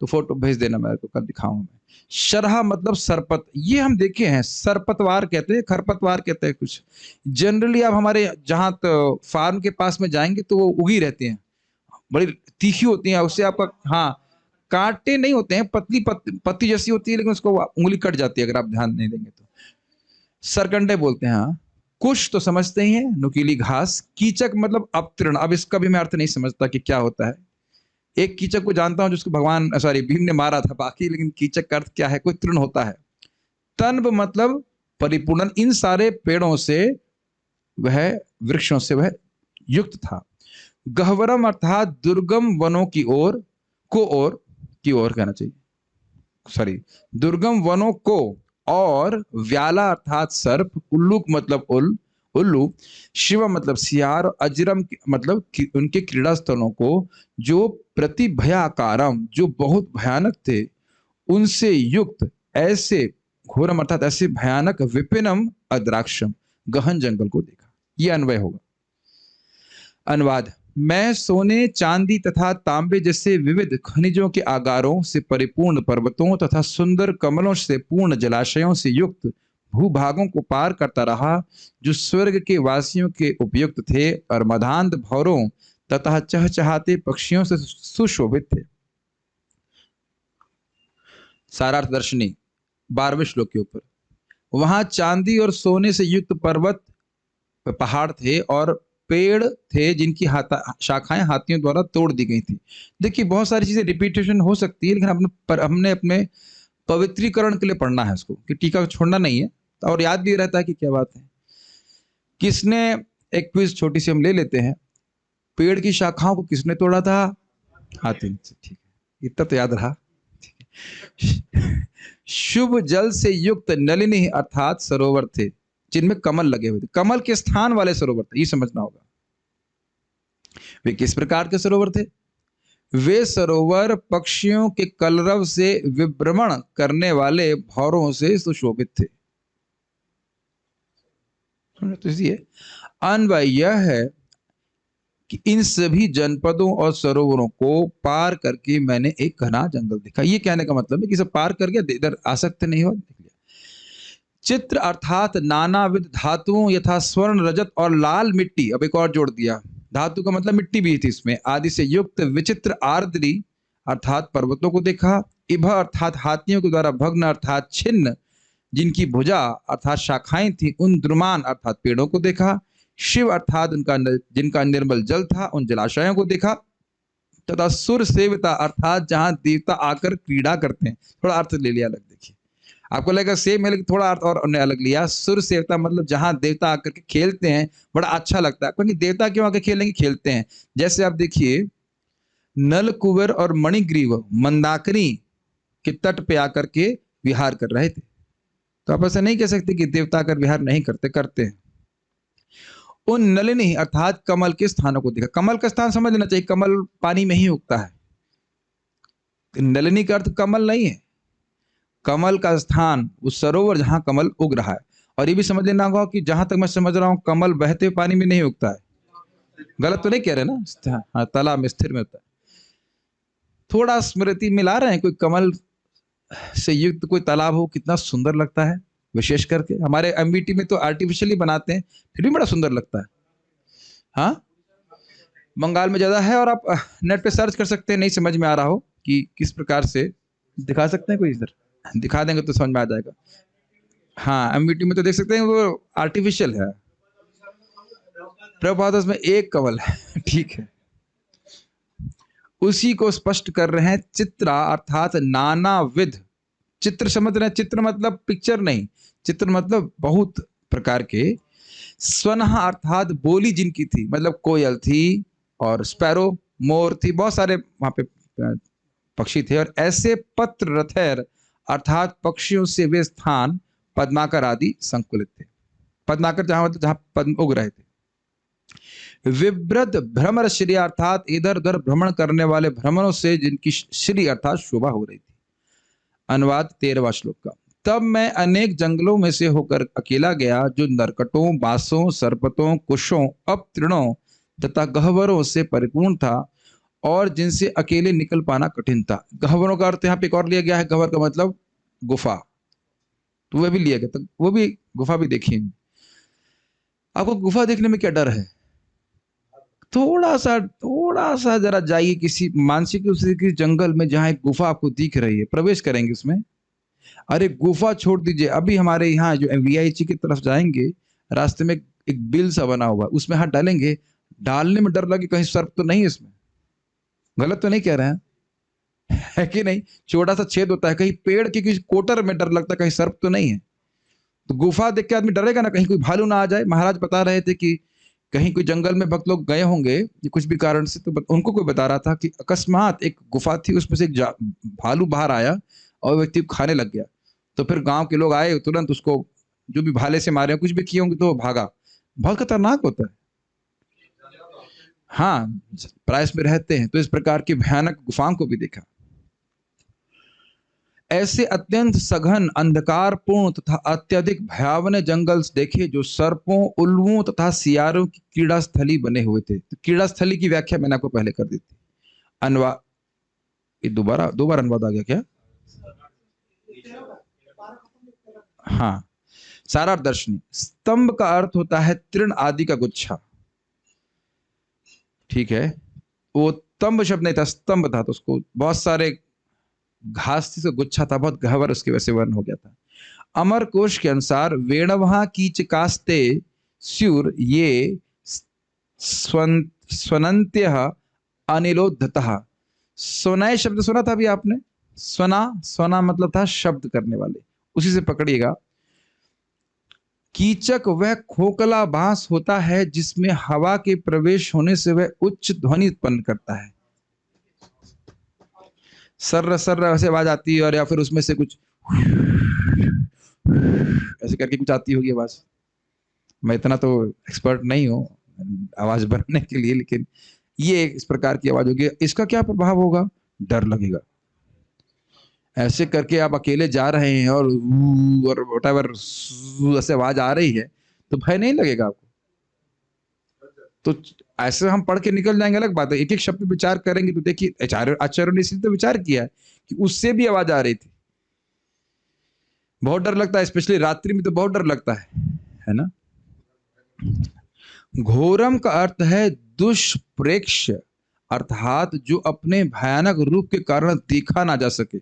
तो फोटो भेज देना मेरे को, कब दिखाऊंगा मैं। शरहा मतलब सरपत, ये हम देखे हैं, सरपतवार कहते हैं, खरपतवार कहते हैं कुछ। जनरली आप हमारे जहाँ फार्म के पास में जाएंगे तो वो उगी रहती हैं, बड़ी तीखी होती हैं, उससे आपका, हाँ, कांटे नहीं होते हैं, पतली पत्ती जैसी होती है, लेकिन उसको उंगली कट जाती है अगर आप ध्यान नहीं देंगे तो। सरकंडे बोलते हैं, हाँ। कुश तो समझते ही हैं, नुकीली घास। कीचक मतलब अपतृण, अब इसका भी मैं अर्थ नहीं समझता कि क्या होता है। एक कीचक को जानता हूं जिसको भगवान सॉरी भीम ने मारा था, बाकी लेकिन कीचक का अर्थ क्या है, कोई तृण होता है। तन्ब मतलब परिपूर्ण, इन सारे पेड़ों से वह, वृक्षों से वह युक्त था। गहवरम अर्थात दुर्गम वनों की ओर, की ओर कहना चाहिए, सॉरी, दुर्गम वनों को। और व्याला अर्थात सर्प, उल्लूक मतलब उल्लू, शिव मतलब सियार, अजरम मतलब उनके क्रीड़ा स्थलों को, जो प्रतिभयाकारम जो बहुत भयानक थे, उनसे युक्त, ऐसे घोरम अर्थात ऐसे भयानक, विपिनम अद्राक्षम गहन जंगल को देखा। यह अन्वय होगा। अनुवाद, मैं सोने चांदी तथा तांबे जैसे विविध खनिजों के आगारों से परिपूर्ण पर्वतों तथा सुंदर कमलों से पूर्ण जलाशयों से युक्त भूभागों को पार करता रहा, जो स्वर्ग के वासियों के उपयुक्त थे और मदांध भौरों तथा चहचहाते पक्षियों से सुशोभित थे। सारार्थ दर्शनी 12वें श्लोक के ऊपर। वहां चांदी और सोने से युक्त पर्वत, पहाड़ थे और पेड़ थे जिनकी शाखाएं हाथियों द्वारा तोड़ दी गई थी। देखिए बहुत सारी चीजें रिपीटेशन हो सकती है, लेकिन हमने अपने पवित्रीकरण के लिए पढ़ना है इसको, कि टीका छोड़ना नहीं है, और याद भी रहता है कि क्या बात है। किसने, एक क्विज छोटी सी हम ले लेते हैं, पेड़ की शाखाओं को किसने तोड़ा था? हाथी ने। ठीक है, इतना तो याद रहा। शुभ जल से युक्त नलिनी अर्थात सरोवर थे जिनमें कमल लगे हुए थे। कमल के स्थान वाले सरोवर थे, ये समझना होगा। वे किस प्रकार के सरोवर थे? वे सरोवर पक्षियों के कलरव से विभ्रमण करने वाले भौरों से सुशोभित थे। तो इसलिए अन्वय यह है कि इन सभी जनपदों और सरोवरों को पार करके मैंने एक घना जंगल देखा। ये कहने का मतलब है कि सब पार करके इधर आसक्त नहीं हुआ। चित्र अर्थात नानाविध धातुओं यथा स्वर्ण, रजत और लाल मिट्टी। अब एक और जोड़ दिया, धातु का मतलब मिट्टी भी थी इसमें, आदि से युक्त विचित्र आर्द्री अर्थात पर्वतों को देखा। इभ अर्थात हाथियों के द्वारा भग्न अर्थात छिन्न, जिनकी भुजा अर्थात शाखाएं थी, उन द्रुमान अर्थात पेड़ों को देखा। शिव अर्थात उनका जिनका निर्मल जल था, उन जलाशयों को देखा। तथा सुर सेवता अर्थात जहां देवता आकर क्रीड़ा करते हैं। थोड़ा अर्थ ले लिया अलग, देखिए आपको लगेगा सेम है, लेकिन थोड़ा अर्थ और उन्हें अलग लिया। सुर सेवता मतलब जहां देवता आकर के खेलते हैं, बड़ा अच्छा लगता है। क्योंकि देवता क्यों आकर खेलेंगे? खेलते हैं। जैसे आप देखिए नल कुंवर और मणिग्रीव मंदाकिनी के तट पे आकर के विहार कर रहे थे, तो आप ऐसा नहीं कह सकते कि देवता आकर विहार नहीं करते, करते हैं। उन नलिनी अर्थात कमल के स्थानों को देखा। कमल का स्थान समझ लेना चाहिए, कमल पानी में ही उगता है। नलिनी का अर्थ कमल नहीं है, कमल का स्थान उस सरोवर जहां कमल उग रहा है। और ये भी समझ लेना होगा कि जहां तक मैं समझ रहा हूं कमल बहते हुए पानी में नहीं उगता है। गलत तो नहीं कह रहे ना? हाँ, तालाब में स्थिर में होता है। थोड़ा स्मृति मिला रहे हैं, कोई कमल से युक्त कोई तालाब हो, कितना सुंदर लगता है। विशेष करके हमारे एमबीटी में तो आर्टिफिशियली बनाते हैं, फिर भी बड़ा सुंदर लगता है। हाँ, बंगाल में ज्यादा है, और आप नेट पे सर्च कर सकते हैं, नहीं समझ में आ रहा हो कि किस प्रकार से, दिखा सकते हैं कोई इधर, दिखा देंगे तो समझ में आ जाएगा। हाँ, एमबीटी में तो देख सकते हैं, वो आर्टिफिशियल है। प्रभात में एक कमल है। ठीक है, उसी को स्पष्ट कर रहे हैं। चित्रा अर्थात नानाविध। चित्र समझ रहे हैं? चित्र मतलब पिक्चर नहीं, चित्र मतलब बहुत प्रकार के। स्वनः अर्थात बोली जिनकी थी, मतलब कोयल थी और स्पैरो मोर थी, बहुत सारे वहां पे पक्षी थे। और ऐसे पत्र रथैर अर्थात पक्षियों से वे स्थान पद्माकर आदि संकुलित थे। पद्माकर जहां मतलब जहां पद्म उग रहे थे। विव्रत भ्रमर श्री अर्थात इधर उधर भ्रमण करने वाले भ्रमरों से जिनकी श्री अर्थात शोभा हो रही थी। अनुवाद 13वां श्लोक का। तब मैं अनेक जंगलों में से होकर अकेला गया, जो नरकटों, बांसों, सरपतों, कुशों, अपतृणों तथा गह्वरों से परिपूर्ण था, और जिनसे अकेले निकल पाना कठिन था। गह्वरों का अर्थ यहाँ पे एक और लिया गया है, गह्वर का मतलब गुफा, तो वह भी लिया गया, तो वो भी गुफा भी देखिए। आपको गुफा देखने में क्या डर है? थोड़ा सा जरा जाइए किसी मानसिक रूप से किसी जंगल में जहां एक गुफा आपको दिख रही है, प्रवेश करेंगे उसमें। अरे गुफा छोड़ दीजिए, अभी हमारे यहाँ जो वीआईची की तरफ जाएंगे, रास्ते में एक बिल सा बना हुआ है, उसमें हाथ डालेंगे, डालने में डर लगे कहीं सर्प तो नहीं है इसमें। गलत तो नहीं कह रहे हैं, है कि नहीं? छोटा सा छेद होता है, कहीं पेड़ के किसी कोटर में डर लगता है कहीं सर्प तो नहीं है। तो गुफा देख के आदमी डरेगा ना, कहीं कोई भालू ना आ जाए। महाराज बता रहे थे कि कहीं कोई जंगल में भक्त लोग गए होंगे कुछ भी कारण से, तो उनको कोई बता रहा था कि अकस्मात एक गुफा थी, उसमें से एक भालू बाहर आया और व्यक्ति को खाने लग गया। तो फिर गांव के लोग आए, तुरंत उसको जो भी भाले से मारे कुछ भी किए होंगे तो वो भागा। बहुत खतरनाक होता है। हाँ, प्रायस में रहते हैं, तो इस प्रकार की भयानक गुफाओं को भी देखा। ऐसे अत्यंत सघन, अंधकारपूर्ण तथा अत्यधिक भयावह जंगल देखे, जो सर्पों, उल्लुओं तथा सियारों की क्रीड़ा स्थली बने हुए थे। तो क्रीड़ा स्थली की व्याख्या मैंने आपको पहले कर दी थी। अनुवाद, दोबारा अनुवाद आ गया क्या? हाँ, सारा दर्शनी। स्तंभ का अर्थ होता है तृण आदि का गुच्छा, ठीक है। वो तंब शब्द नहीं था, स्तंभ था, तो उसको बहुत सारे घास से गुच्छा था, बहुत गहवर, उसकी वजह से वर्ण हो गया था। अमर कोश के अनुसार वेणवहा कीचकास्ते स्युर ये स्वनंत्य अनिलोद्धतः। स्वनय शब्द सुना था अभी आपने? स्वना मतलब था शब्द करने वाले, उसी से पकड़िएगा। कीचक वह खोखला बांस होता है जिसमें हवा के प्रवेश होने से वह उच्च ध्वनि उत्पन्न करता है। सर्र सर्र ऐसे आवाज आती है, और या फिर उसमें से कुछ ऐसे करके कुछ आती होगी आवाज। मैं इतना तो एक्सपर्ट नहीं हूं आवाज बनाने के लिए, लेकिन ये इस प्रकार की आवाज होगी। इसका क्या प्रभाव होगा? डर लगेगा। ऐसे करके आप अकेले जा रहे हैं और व्हाटएवर ऐसे आवाज आ रही है, तो भय नहीं लगेगा आपको? तो ऐसे हम पढ़ के निकल जाएंगे, अलग बात है। एक एक शब्द पे विचार करेंगे तो देखिए, आचार्य ने इसलिए तो विचार किया है कि उससे भी आवाज आ रही थी। बहुत डर लगता है, स्पेशली रात्रि में तो बहुत डर लगता है ना। घोरम का अर्थ है दुष्प्रेक्ष्य, अर्थात जो अपने भयानक रूप के कारण देखा ना जा सके।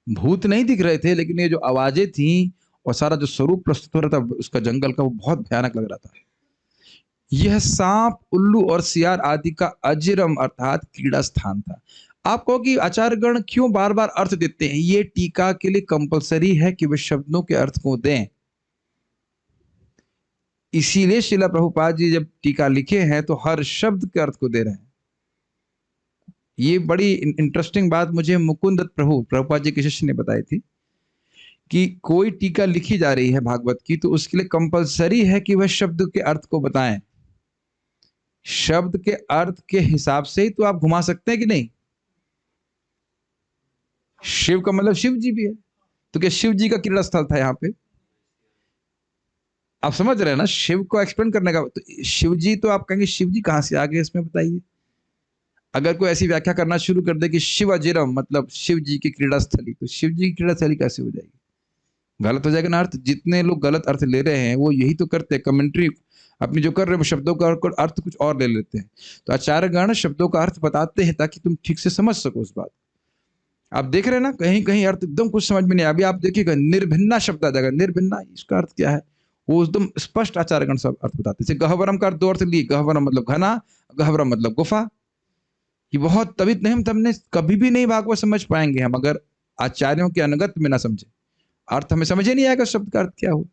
भूत नहीं दिख रहे थे, लेकिन ये जो आवाजें थी और सारा जो स्वरूप प्रस्तुत हो रहा था उसका जंगल का, वो बहुत भयानक लग रहा था। यह सांप, उल्लू और सियार आदि का अजरम अर्थात क्रीड़ा स्थान था। आप कहो कि आचार्यगण क्यों बार बार अर्थ देते हैं? ये टीका के लिए कंपलसरी है कि वे शब्दों के अर्थ को दें। इसीलिए श्रीला प्रभुपाद जी जब टीका लिखे हैं तो हर शब्द के अर्थ को दे रहे हैं। ये बड़ी इंटरेस्टिंग बात मुझे मुकुंद दत्त प्रभुपाद जी के शिष्य ने बताई थी कि कोई टीका लिखी जा रही है भागवत की, तो उसके लिए कंपलसरी है कि वह शब्द के अर्थ को बताएं। शब्द के अर्थ के हिसाब से ही तो आप घुमा सकते हैं कि नहीं? शिव का मतलब शिव जी भी है, तो क्या शिव जी का क्रीड़ा स्थल था यहाँ पे? आप समझ रहे हैं ना, शिव को एक्सप्लेन करने का। तो शिव जी, तो आप कहेंगे शिव जी कहां से आ गए इसमें, बताइए। अगर कोई ऐसी व्याख्या करना शुरू कर दे कि शिव अजिरम मतलब शिव जी की क्रीड़ा स्थली, तो शिव जी की क्रीड़ा स्थली कैसे हो जाएगी? गलत हो जाएगा ना अर्थ। जितने लोग गलत अर्थ ले रहे हैं वो यही तो करते हैं, कमेंट्री अपनी जो कर रहे हैं वो शब्दों का अर्थ कुछ और ले लेते हैं। तो आचार्यगण शब्दों का अर्थ बताते हैं ताकि तुम ठीक से समझ सको उस बात। आप देख रहे हैं ना, कहीं कहीं अर्थ एकदम कुछ समझ में नहीं। अभी आप देखिएगा निर्भिन्ना शब्द आ जाएगा। निर्भिन्ना, इसका अर्थ क्या है? वो एकदम स्पष्ट आचार्यगण सब अर्थ बताते हैं। गहवरम का दो अर्थ लिए, गहवरम मतलब घना, गहवरम मतलब गुफा। ये बहुत तभी नहीं, हम तुमने कभी भी नहीं भागवत समझ पाएंगे हम अगर आचार्यों के अनुगत में ना समझे। अर्थ हमें समझ ही नहीं आएगा शब्द का अर्थ क्या हो।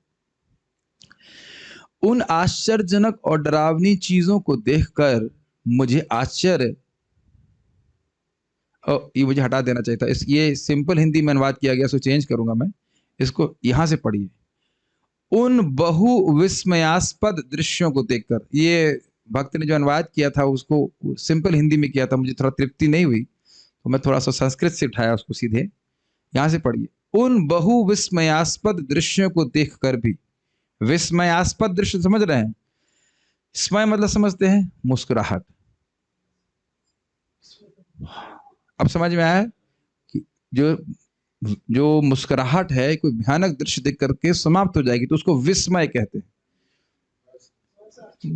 उन आश्चर्यजनक और डरावनी चीजों को देखकर मुझे आश्चर्य, ये मुझे हटा देना चाहिए था। ये सिंपल हिंदी में अनुवाद किया गया, सो चेंज करूंगा मैं इसको। यहां से पढ़िए। उन बहु विस्मयास्पद दृश्यों को देखकर, ये भक्त ने जो अनुवाद किया था उसको सिंपल हिंदी में किया था, मुझे थोड़ा तृप्ति नहीं हुई तो मैं थोड़ा सा संस्कृत से उठाया उसको सीधे। यहां से पढ़िए। उन बहु विस्मयास्पद दृश्यों को देखकर भी, विस्मयास्पद दृश्य समझ रहे हैं? स्मय मतलब समझते हैं मुस्कुराहट। अब समझ में आया कि जो जो मुस्कुराहट है कोई भयानक दृश्य देख करके समाप्त हो जाएगी तो उसको विस्मय कहते हैं।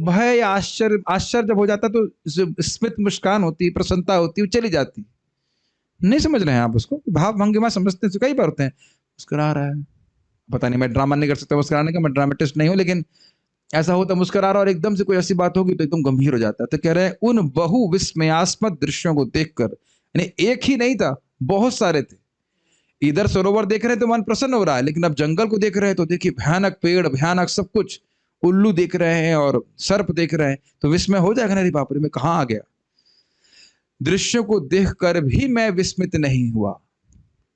भय आश्चर्य, आश्चर्य जब हो जाता तो स्मित मुस्कान होती, प्रसन्नता होती, वो चली जाती। नहीं समझ रहे हैं आप उसको? भाव भंगिमा समझते हैं तो कई बार होते हैं, मुस्कुरा रहा है, पता नहीं, मैं ड्रामा नहीं कर सकता मुस्कुराने का, मैं ड्रामेटिस्ट नहीं हूं, लेकिन ऐसा होता मुस्कुरा रहा और एकदम से कोई ऐसी बात होगी तो एकदम गंभीर हो जाता है। तो कह रहे हैं उन बहु विस्मयास्पद दृश्यों को देखकर, यानी एक ही नहीं था, बहुत सारे थे। इधर सरोवर देख रहे हैं तो मन प्रसन्न हो रहा है, लेकिन अब जंगल को देख रहे हैं तो देखिए भयानक पेड़, भयानक सब कुछ, उल्लू देख रहे हैं और सर्प देख रहे हैं तो विस्मय हो जाएगा, अरे बाप रे मैं कहां आ गया। दृश्यों को देखकर भी मैं विस्मित नहीं हुआ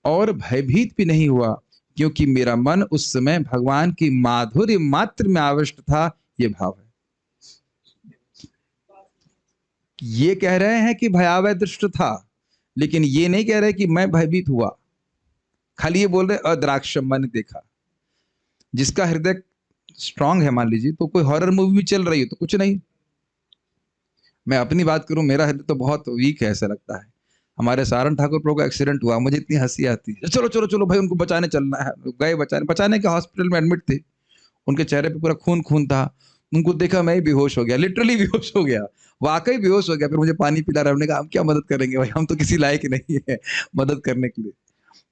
और भयभीत भी नहीं हुआ, क्योंकि मेरा मन उस समय भगवान की माधुर्य मात्र में आविष्ट था। ये भाव है। ये कह रहे हैं कि भयावह दृश्य था, लेकिन ये नहीं कह रहे कि मैं भयभीत हुआ। खाली ये बोल रहे अद्राक्षम, मैंने देखा। जिसका हृदय स्ट्रांग है, मान लीजिए, तो कोई हॉरर मूवी भी चल रही है तो कुछ नहीं। मैं अपनी बात करूं, मेरा हृदय तो बहुत वीक है, ऐसा लगता है। हमारे सारन ठाकुर प्रभु का एक्सीडेंट हुआ, मुझे इतनी हंसी आती है, चलो चलो चलो भाई उनको बचाने चलना है। गए बचाने के हॉस्पिटल में एडमिट थे, उनके चेहरे पे पूरा खून खून था। उनको देखा मैं ही बेहोश हो गया, लिटरली बेहोश हो गया, वाकई बेहोश हो गया। फिर मुझे पानी पिला रहा है, उन्होंने कहा हम क्या मदद करेंगे भाई, हम तो किसी लायक नहीं है मदद करने के लिए।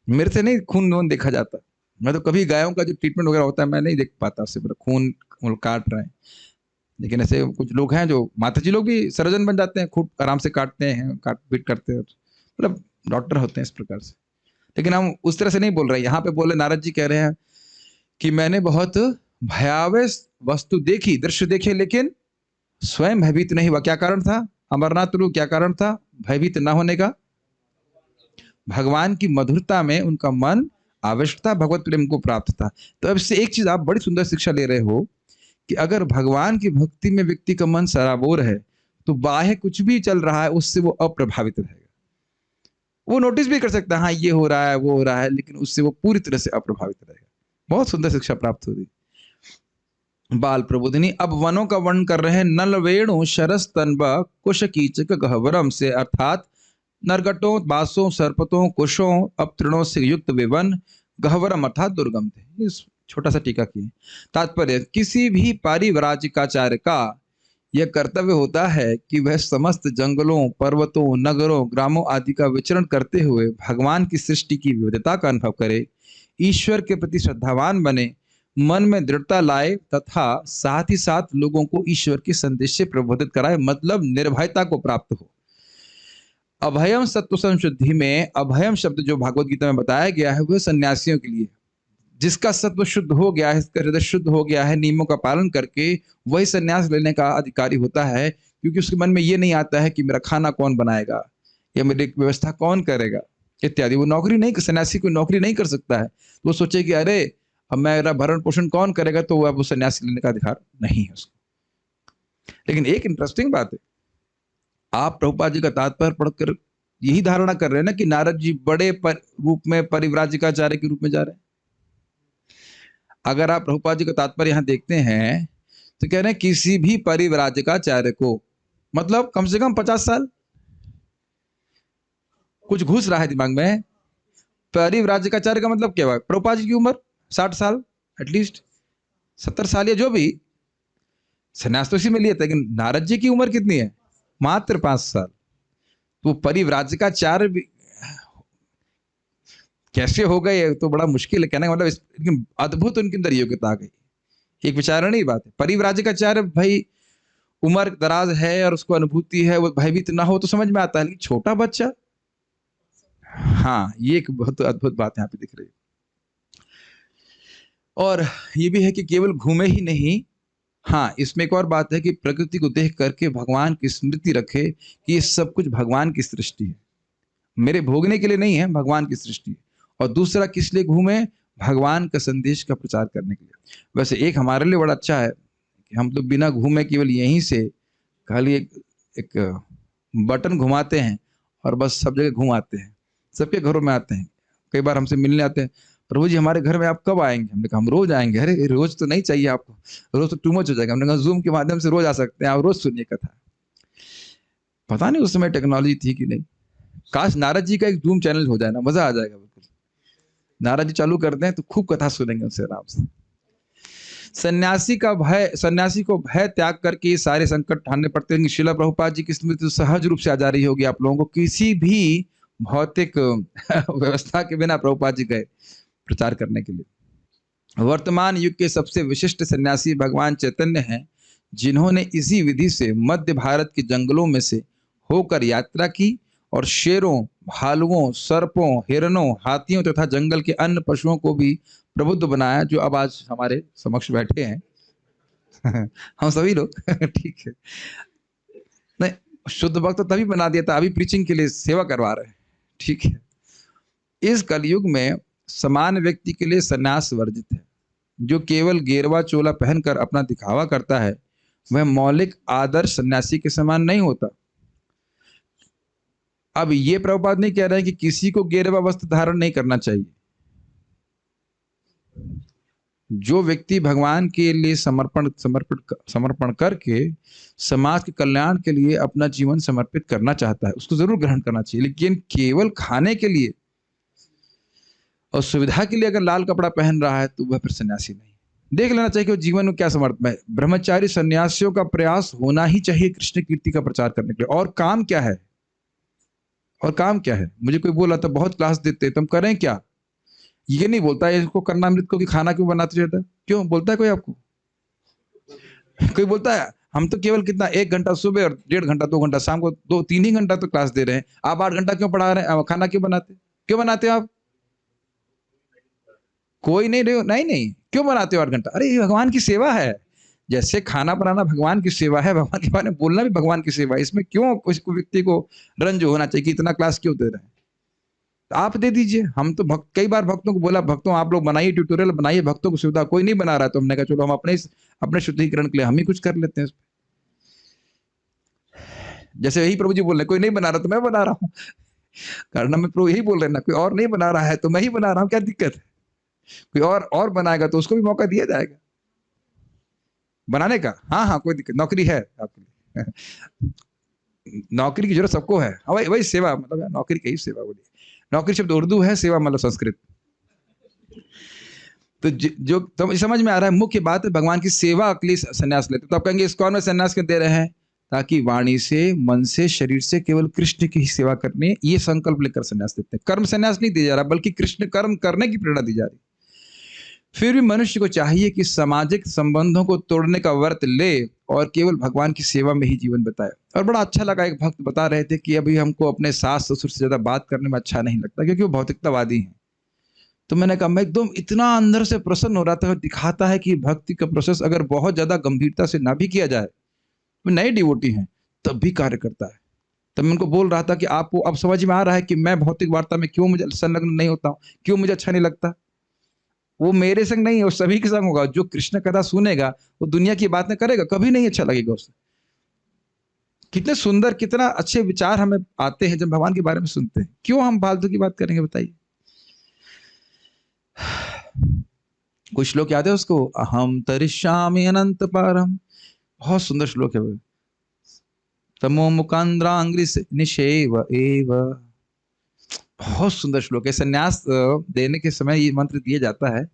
मेरे से नहीं खून वून देखा जाता, मैं तो कभी गायों का जो ट्रीटमेंट वगैरह होता है मैं नहीं देख पाता, उससे पूरा खून काट रहे हैं। लेकिन ऐसे कुछ लोग हैं जो माता जी लोग भी सर्जन बन जाते हैं, खूब आराम से काटते हैं, काट पीट करते हैं, मतलब डॉक्टर होते हैं इस प्रकार से। लेकिन हम उस तरह से नहीं बोल रहे। यहाँ पे बोले नारद जी कह रहे हैं कि मैंने बहुत भयावह वस्तु देखी, दृश्य देखे, लेकिन स्वयं भयभीत नहीं हुआ। क्या कारण था? अमरनाथ लोग, क्या कारण था भयभीत न होने का? भगवान की मधुरता में उनका मन आविष्ट था, भगवत प्रेम को प्राप्त था। तो अब इससे एक चीज आप बड़ी सुंदर शिक्षा ले रहे हो कि अगर भगवान की भक्ति में व्यक्ति का मन सराबोर है तो बाह्य कुछ भी चल रहा है उससे वो अप्रभावित रहेगा। वो नोटिस भी कर सकता है हाँ ये हो रहा है वो हो रहा है, लेकिन उससे वो पूरी तरह से अप्रभावित रहेगा। बहुत सुंदर शिक्षा प्राप्त होगी। बाल प्रबोधिनी अब वनों का वर्णन कर रहे हैं। नल वेणु शरस तनब कुश कीचक गहवरम से, अर्थात नरगटों, बासों, सर्पतों, कुशों, अपतृणों से युक्त वे वन, गहवरम अर्थात दुर्गम थे। इस छोटा सा टीका किए। तात्पर्य, किसी भी पारिव्राजिकाचार्य का यह कर्तव्य होता है कि वह समस्त जंगलों, पर्वतों, नगरों, ग्रामों आदि का विचरण करते हुए भगवान की सृष्टि की विविधता का अनुभव करे, ईश्वर के प्रति श्रद्धावान बने, मन में दृढ़ता लाए तथा साथ ही साथ लोगों को ईश्वर के संदेश से प्रबोधित कराए, मतलब निर्भयता को प्राप्त हो। अभयम सत्व संशुद्धि में अभयम शब्द जो भागवत गीता में बताया गया है वह सन्यासियों के लिए। जिसका सत्व शुद्ध हो गया है, इसका हृदय शुद्ध हो गया है, नियमों का पालन करके वही सन्यास लेने का अधिकारी होता है, क्योंकि उसके मन में ये नहीं आता है कि मेरा खाना कौन बनाएगा या मेरी व्यवस्था कौन करेगा इत्यादि। वो नौकरी नहीं, सन्यासी कोई नौकरी नहीं कर सकता है। तो वो सोचे कि अरे अब मेरा भरण पोषण कौन करेगा, तो वो अब सन्यासी लेने का अधिकार नहीं है उसको। लेकिन एक इंटरेस्टिंग बात है, आप प्रभुपाद जी का तात्पर्य पढ़कर यही धारणा कर रहे हैं ना कि नारद जी बड़े रूप में परिव्राजिकाचार्य के रूप में जा रहे हैं। अगर आप प्रभुपाद जी का तात्पर्य यहां देखते हैं तो कह रहे हैं किसी भी परिव्राजिकाचार्य को, मतलब कम से कम 50 साल। कुछ घुस रहा है दिमाग में। परिव्राजिकाचार्य का मतलब क्या हुआ? प्रभुपाद जी की उम्र 60 साल, एटलीस्ट 70 साल या जो भी, संन्यास तो इसी में लिया था। लेकिन नारद जी की उम्र कितनी है? मात्र 5 साल। तो परिव्राजिकाचार्य कैसे हो गए तो बड़ा मुश्किल है कहना, मतलब लेकिन अद्भुत उनके अंदर योग्यता आ गई। एक विचारणीय बात है। परिव्राजिकाचार्य भाई उम्र दराज है और उसको अनुभूति है, वो भयभीत ना हो तो समझ में आता है, लेकिन छोटा बच्चा, हाँ ये एक बहुत अद्भुत बात यहाँ पे दिख रही है। और ये भी है कि केवल घूमे ही नहीं, हाँ इसमें एक और बात है कि प्रकृति को देख करके भगवान की स्मृति रखे कि ये सब कुछ भगवान की सृष्टि है, मेरे भोगने के लिए नहीं है, भगवान की सृष्टि है। और दूसरा किस लिए घूमे? भगवान का संदेश का प्रचार करने के लिए। वैसे एक हमारे लिए बड़ा अच्छा है कि हम तो बिना घूमे केवल यहीं से खाली एक बटन घुमाते हैं और बस सब जगह घुमाते हैं, सबके घरों में आते हैं, कई बार हमसे मिलने आते हैं, प्रभु जी हमारे घर में आप कब आएंगे? हमने कहा हम रोज आएंगे। अरे रोज तो नहीं चाहिए आपको, रोज तो टू मच हो जाएगा। हमने कहा जूम के माध्यम से रोज आ सकते हैं, आप रोज सुनिए कथा। पता नहीं उस समय टेक्नोलॉजी थी कि नहीं। काश नारद जी का एक जूम चैनल हो जाए ना, मजा आ जाएगा बिल्कुल। नारद जी चालू कर दें तो खूब कथा सुनेंगे उनसे आराम से। सन्यासी को भय त्याग करके ये सारे संकट ठानने पड़ते हैं। शिला प्रभुपाद जी की स्मृति सहज रूप से आ जा रही होगी आप लोगों को। किसी भी भौतिक व्यवस्था के बिना प्रभुपाद जी गए प्रचार करने के लिए। वर्तमान युग के सबसे विशिष्ट सन्यासी भगवान चैतन्य हैं, जिन्होंने इसी विधि से मध्य भारत के जंगलों में से होकर यात्रा की और शेरों, भालुओं, सर्पों, हिरणों, हाथियों तथा जंगल के अन्य पशुओं को भी प्रबुद्ध बनाया, जो अब आज हमारे समक्ष बैठे हैं। हम सभी लोग ठीक है। नहीं, शुद्ध भक्त तो तभी बना दिया था, अभी प्रीचिंग के लिए सेवा करवा रहे हैं। ठीक है। इस कलयुग में समान व्यक्ति के लिए सन्यास वर्जित है। जो केवल गेरवा चोला पहनकर अपना दिखावा करता है, वह मौलिक आदर्श सन्यासी के समान नहीं होता। अब ये प्रभुपाद नहीं कह रहे हैं कि किसी को गेरवा वस्त्र धारण नहीं करना चाहिए। जो व्यक्ति भगवान के लिए समर्पण करके समाज के कल्याण के लिए अपना जीवन समर्पित करना चाहता है, उसको जरूर ग्रहण करना चाहिए। लेकिन केवल खाने के लिए और सुविधा के लिए अगर लाल कपड़ा पहन रहा है तो वह फिर सन्यासी नहीं। देख लेना चाहिए कि वो जीवन में क्या समर्पण है। ब्रह्मचारी सन्यासियों का प्रयास होना ही चाहिए कृष्ण कीर्ति का प्रचार करने के लिए। और काम क्या है? और काम क्या है? मुझे कोई बोला तो बहुत क्लास देते, तुम करें क्या? ये नहीं बोलता है इसको करना मृत को कि खाना क्यों बनाते रहता है? क्यों बोलता है कोई आपको? कोई बोलता है? हम तो केवल कितना 1 घंटा सुबह और 1.5 घंटा 2 घंटा शाम को 2-3 ही घंटा तो क्लास दे रहे हैं। आप 8 घंटा क्यों पढ़ा रहे हैं? खाना क्यों बनाते? क्यों बनाते हो आप? कोई नहीं रहे हो? नहीं, क्यों बनाते हो 8 घंटा? अरे ये भगवान की सेवा है। जैसे खाना बनाना भगवान की सेवा है, भगवान के बारे में बोलना भी भगवान की सेवा है। इसमें क्यों उसको व्यक्ति को रंज होना चाहिए कि इतना क्लास क्यों दे रहे हैं? तो आप दे दीजिए। हम तो कई बार भक्तों को बोला, भक्तों आप लोग बनाइए, ट्यूटोरियल बनाइए, भक्तों को सुविधा। कोई नहीं बना रहा है तो हमने कहा चलो हम अपने शुद्धिकरण के लिए हम ही कुछ कर लेते हैं। जैसे यही प्रभु जी बोल रहे हैं, कोई नहीं बना रहा तो मैं बना रहा हूँ। करना में प्रभु यही बोल रहे हैं ना, कोई और नहीं बना रहा है तो मैं ही बना रहा हूँ, क्या दिक्कत है? कोई और बनाएगा तो उसको भी मौका दिया जाएगा बनाने का। हाँ, कोई दिक्कत, नौकरी है आपके लिए। नौकरी की जरूरत सबको है। हाँ वही सेवा, मतलब नौकरी की ही सेवा बोलिए। नौकरी शब्द उर्दू है, सेवा मतलब संस्कृत। तो जो तो समझ में आ रहा है, मुख्य बात है भगवान की सेवा के लिए संन्यास लेते। तो आप कहेंगे इस्कॉन में संन्यास क्यों दे रहे हैं? ताकि वाणी से, मन से, शरीर से केवल कृष्ण की ही सेवा करनी है, ये संकल्प लेकर संन्यास देते हैं। कर्म संन्यास नहीं दिया जा रहा, बल्कि कृष्ण कर्म करने की प्रेरणा दी जा रही। फिर भी मनुष्य को चाहिए कि सामाजिक संबंधों को तोड़ने का व्रत ले और केवल भगवान की सेवा में ही जीवन बताए। और बड़ा अच्छा लगा, एक भक्त बता रहे थे कि अभी हमको अपने सास ससुर से ज्यादा बात करने में अच्छा नहीं लगता, क्योंकि वो भौतिकतावादी हैं। तो मैंने कहा, मैं एकदम इतना अंदर से प्रसन्न हो रहा था। दिखाता है कि भक्ति का प्रोसेस अगर बहुत ज्यादा गंभीरता से ना भी किया जाए, वो नए डिवोटी हैं तब भी कार्य करता है। तब मैं उनको बोल रहा था कि आपको अब समझ में आ रहा है कि मैं भौतिक वार्ता में क्यों मुझे संलग्न नहीं होता हूँ, क्यों मुझे अच्छा नहीं लगता। वो मेरे संग नहीं है, वो सभी के संग होगा। जो कृष्ण कथा सुनेगा वो दुनिया की बातें करेगा, कभी नहीं अच्छा लगेगा उसे। कितने सुंदर, कितना अच्छे विचार हमें आते हैं जब भगवान के बारे में सुनते हैं। क्यों हम फालतू की बात करेंगे बताइए? कुछ श्लोक याद है उसको? अहम तरिष्यामि अनंत पारम। बहुत सुंदर श्लोक है वो। तमो मुकांद्रांग्रि निषेव एव। बहुत सुंदर श्लोक है। संन्यास देने के समय ये मंत्र दिया जाता है।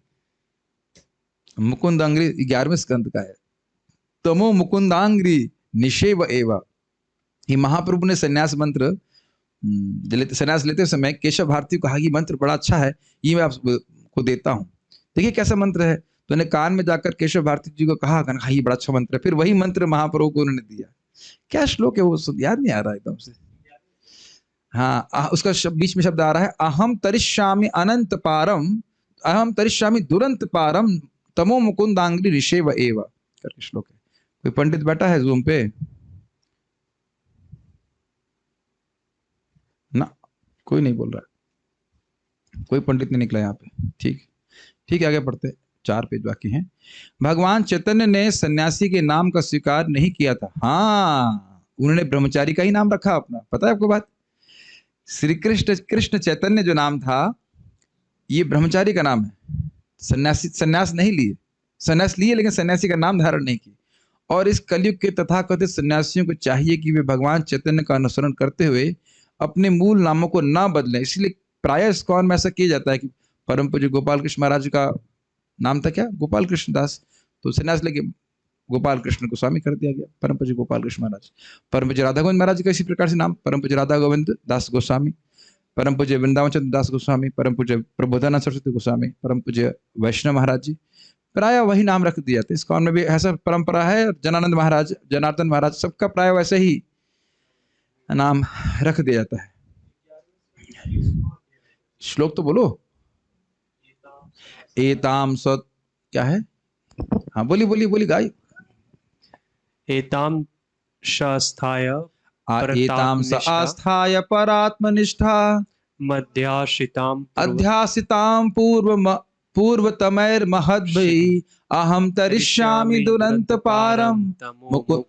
मुकुंदांग्री 11वें स्कंद का है। तमो मुकुंदांग्री निषेव एव। ये महाप्रभु ने संन्यास मंत्र संन्यास लेते समय केशव भारती को कहा, ये मंत्र बड़ा अच्छा है, ये मैं आपको देता हूँ। देखिए कैसा मंत्र है। तो उन्हें कान में जाकर केशव भारती जी को कहा, ये बड़ा अच्छा मंत्र है। फिर वही मंत्र महाप्रभु को उन्होंने दिया। क्या श्लोक है वो, याद नहीं आ रहा एकदम से। हाँ, उसका बीच में शब्द आ रहा है, अहम तरिष्यामि अनंत पारम, अहम तरिष्यामि दुरंत पारम, तमो मुकुंदांग्री ऋषेव एव करके श्लोक है। कोई पंडित बैठा है जूम पे? ना, कोई नहीं बोल रहा है, कोई पंडित नहीं निकला यहाँ पे। ठीक है, आगे पढ़ते, 4 पेज बाकी हैं। भगवान चैतन्य ने सन्यासी के नाम का स्वीकार नहीं किया था। हाँ, उन्होंने ब्रह्मचारी का ही नाम रखा अपना। पता है आपको बात? श्री कृष्ण चैतन्य जो नाम था, ये ब्रह्मचारी का नाम है। सन्यासी सन्यास नहीं लिए, सन्यास लिए लेकिन सन्यासी का नाम धारण नहीं किए। और इस कलयुग के तथाकथित सन्यासियों को चाहिए कि वे भगवान चैतन्य का अनुसरण करते हुए अपने मूल नामों को ना बदलें। इसलिए प्राय इस्कॉन में ऐसा किया जाता है कि परम पूज्य गोपाल कृष्ण महाराज का नाम था क्या, गोपाल कृष्ण दास, तो सन्यास लेके गोपाल कृष्ण को स्वामी कर दिया गया, परम पूज्य गोपाल कृष्ण महाराज। परम पूज्य राधा गोविंद महाराज का इसी प्रकार से नाम परम पूज्य राधा गोविंद दास गोस्वामी, परम पूज्य वृंदावन चंद्र दास गोस्वामी, परम पूज्य प्रबोधानंद सरस्वती गोस्वामी, परम पूज्य वैष्णव महाराज जी, प्राय वही नाम रख दिया था। इस्कॉन में भी ऐसा परंपरा है। जनानंद महाराज, जनार्दन महाराज, सबका प्राय वैसे ही नाम रख दिया जाता है। श्लोक तो बोलो। एताम सत क्या है, हाँ बोली बोली बोली गाय। एताम शास्थाय एताम स आस्थाय परात्मनिष्ठा मध्याश्रिताम अध्यासिताम पूर्वतमैर महद्भि अहम तरिष्यामि दुरंत पारम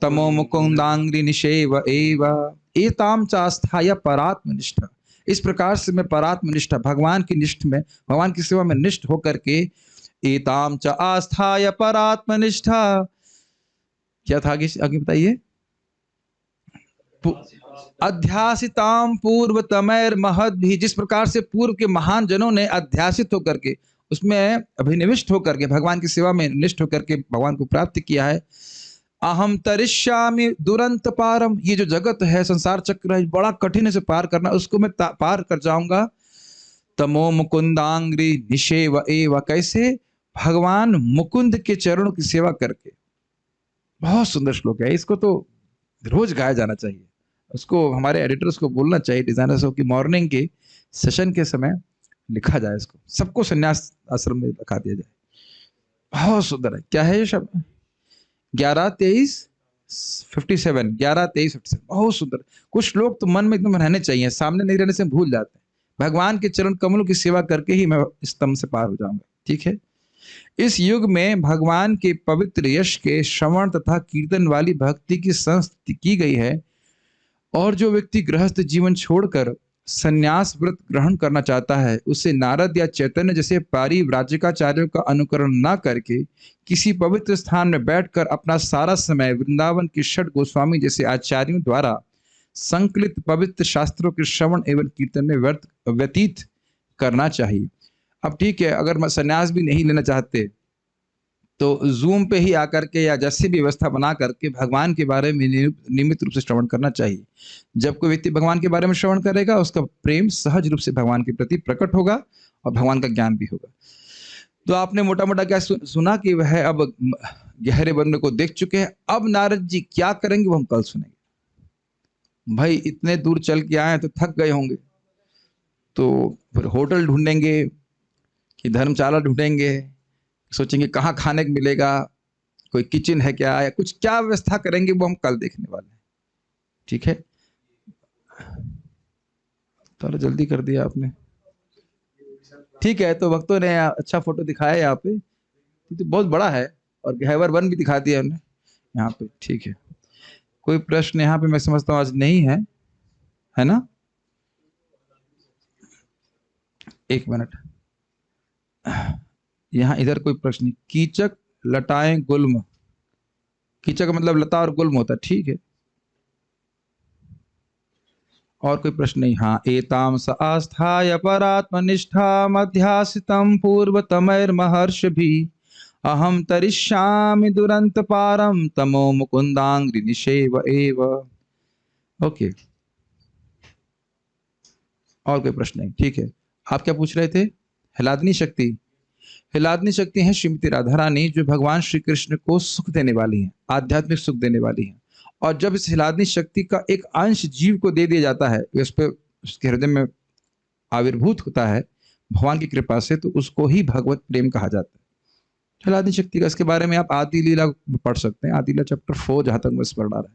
तमो मुकुंदांग्रि निषेव एव। एताम च आस्थाय परात्मनिष्ठा, इस प्रकार से मैं परात्मनिष्ठा, भगवान की निष्ठ में, भगवान की सेवा में निष्ठ होकर के, एताम च आस्थाय परात्मनिष्ठा, क्या था आगे बताइए, अध्यासिताम पूर्वतमैर महद्भि, जिस प्रकार से पूर्व के महान जनों ने अध्यासित होकर के, उसमें अभिनिविष्ट होकर के, भगवान की सेवा में निष्ठ होकर के भगवान को प्राप्त किया है। अहम तरिष्यामि दुरंत पारम, ये जो जगत है, संसार चक्र है, बड़ा कठिन से पार करना, उसको मैं पार कर जाऊंगा। तमो मुकुंदांग्रि निषेव एव, कैसे, भगवान मुकुंद के चरणों की सेवा करके। बहुत सुंदर श्लोक है, इसको तो रोज गाया जाना चाहिए। उसको हमारे एडिटर्स को बोलना चाहिए, डिजाइनर्स को, कि मॉर्निंग के सेशन के समय लिखा जाए, इसको सबको संन्यास आश्रम में लिखा दिया जाए। बहुत सुंदर है। क्या है ये शब्द, 11-23-57, 11-23-57, बहुत सुंदर। कुछ श्लोक तो मन में एकदम रहने चाहिए, सामने नहीं रहने से भूल जाते हैं। भगवान के चरण कमलों की सेवा करके ही मैं इस स्तंभ से पार हो जाऊंगा। ठीक है। इस युग में भगवान के पवित्र यश के श्रवण तथा कीर्तन वाली भक्ति की संस्तुति की गई है। और जो व्यक्ति गृहस्थ जीवन छोड़कर संन्यास व्रत ग्रहण करना चाहता है, उसे नारद या चैतन्य जैसे पारिव्राजकाचार्यों का अनुकरण न करके किसी पवित्र स्थान में बैठकर अपना सारा समय वृंदावन के षट गोस्वामी जैसे आचार्यों द्वारा संकलित पवित्र शास्त्रों के श्रवण एवं कीर्तन में व्यतीत करना चाहिए। अब ठीक है, अगर संन्यास भी नहीं लेना चाहते तो जूम पे ही आकर के या जैसी भी व्यवस्था बना करके भगवान के बारे में नियमित रूप से श्रवण करना चाहिए। जब कोई व्यक्ति भगवान के बारे में श्रवण करेगा, उसका प्रेम सहज रूप से भगवान के प्रति प्रकट होगा और भगवान का ज्ञान भी होगा। तो आपने मोटा मोटा क्या सुना कि वह अब गहरे वन को देख चुके हैं। अब नारद जी क्या करेंगे वो हम कल सुनेंगे। भाई इतने दूर चल के आए तो थक गए होंगे, तो फिर होटल ढूंढेंगे कि धर्मशाला ढूंढेंगे, सोचेंगे कहाँ खाने को मिलेगा, कोई किचन है क्या, या कुछ क्या व्यवस्था करेंगे, वो हम कल देखने वाले हैं। ठीक है, थोड़ा जल्दी कर दिया आपने। ठीक है, तो भक्तों ने अच्छा फोटो दिखाया यहाँ पे, तो बहुत बड़ा है, और गहवर वन भी दिखा दिया हमने यहाँ पे। ठीक है, कोई प्रश्न यहाँ पे मैं समझता हूँ आज नहीं है, है ना? एक मिनट, यहाँ इधर कोई प्रश्न नहीं। कीचक लताएं गुल्म, कीचक का मतलब लता और गुल्म होता है। ठीक है, और कोई प्रश्न नहीं। हाँ, एताम स आस्थाय परात्मनिष्ठा मध्यासितम पूर्वतमैर महर्षिभि अहम तरिष्यामि दुरंत पारम तमो मुकुंदांग्रि निषेव एव। ओके, और कोई प्रश्न नहीं। ठीक है, आप क्या पूछ रहे थे? हिलादनी शक्ति। हिलादनी शक्ति है श्रीमती राधा रानी, जो भगवान श्री कृष्ण को सुख देने वाली है, आध्यात्मिक सुख देने वाली है। और जब इस हिलादनी शक्ति का एक अंश जीव को दे दिया जाता है, उस पर उसके हृदय में आविर्भूत होता है भगवान की कृपा से, तो उसको ही भगवत प्रेम कहा जाता है, हिलादनी शक्ति का। इसके बारे में आप आदि लीला पढ़ सकते हैं, आदि लीला चैप्टर 4, जहां तक मैं स्मरण आ रहा है।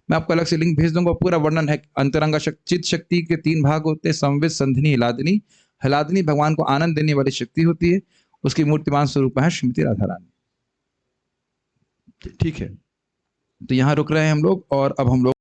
मैं आपको अलग से लिंक भेज दूंगा, पूरा वर्णन है। अंतरंगा चित्त शक्ति के 3 भाग होते हैं, संवित, संधिनी, हिलादनी। हिलादनी भगवान को आनंद देने वाली शक्ति होती है, उसकी मूर्तिमान स्वरूप है श्रीमती राधा रानी। ठीक है, तो यहाँ रुक रहे हैं हम लोग, और अब हम लोग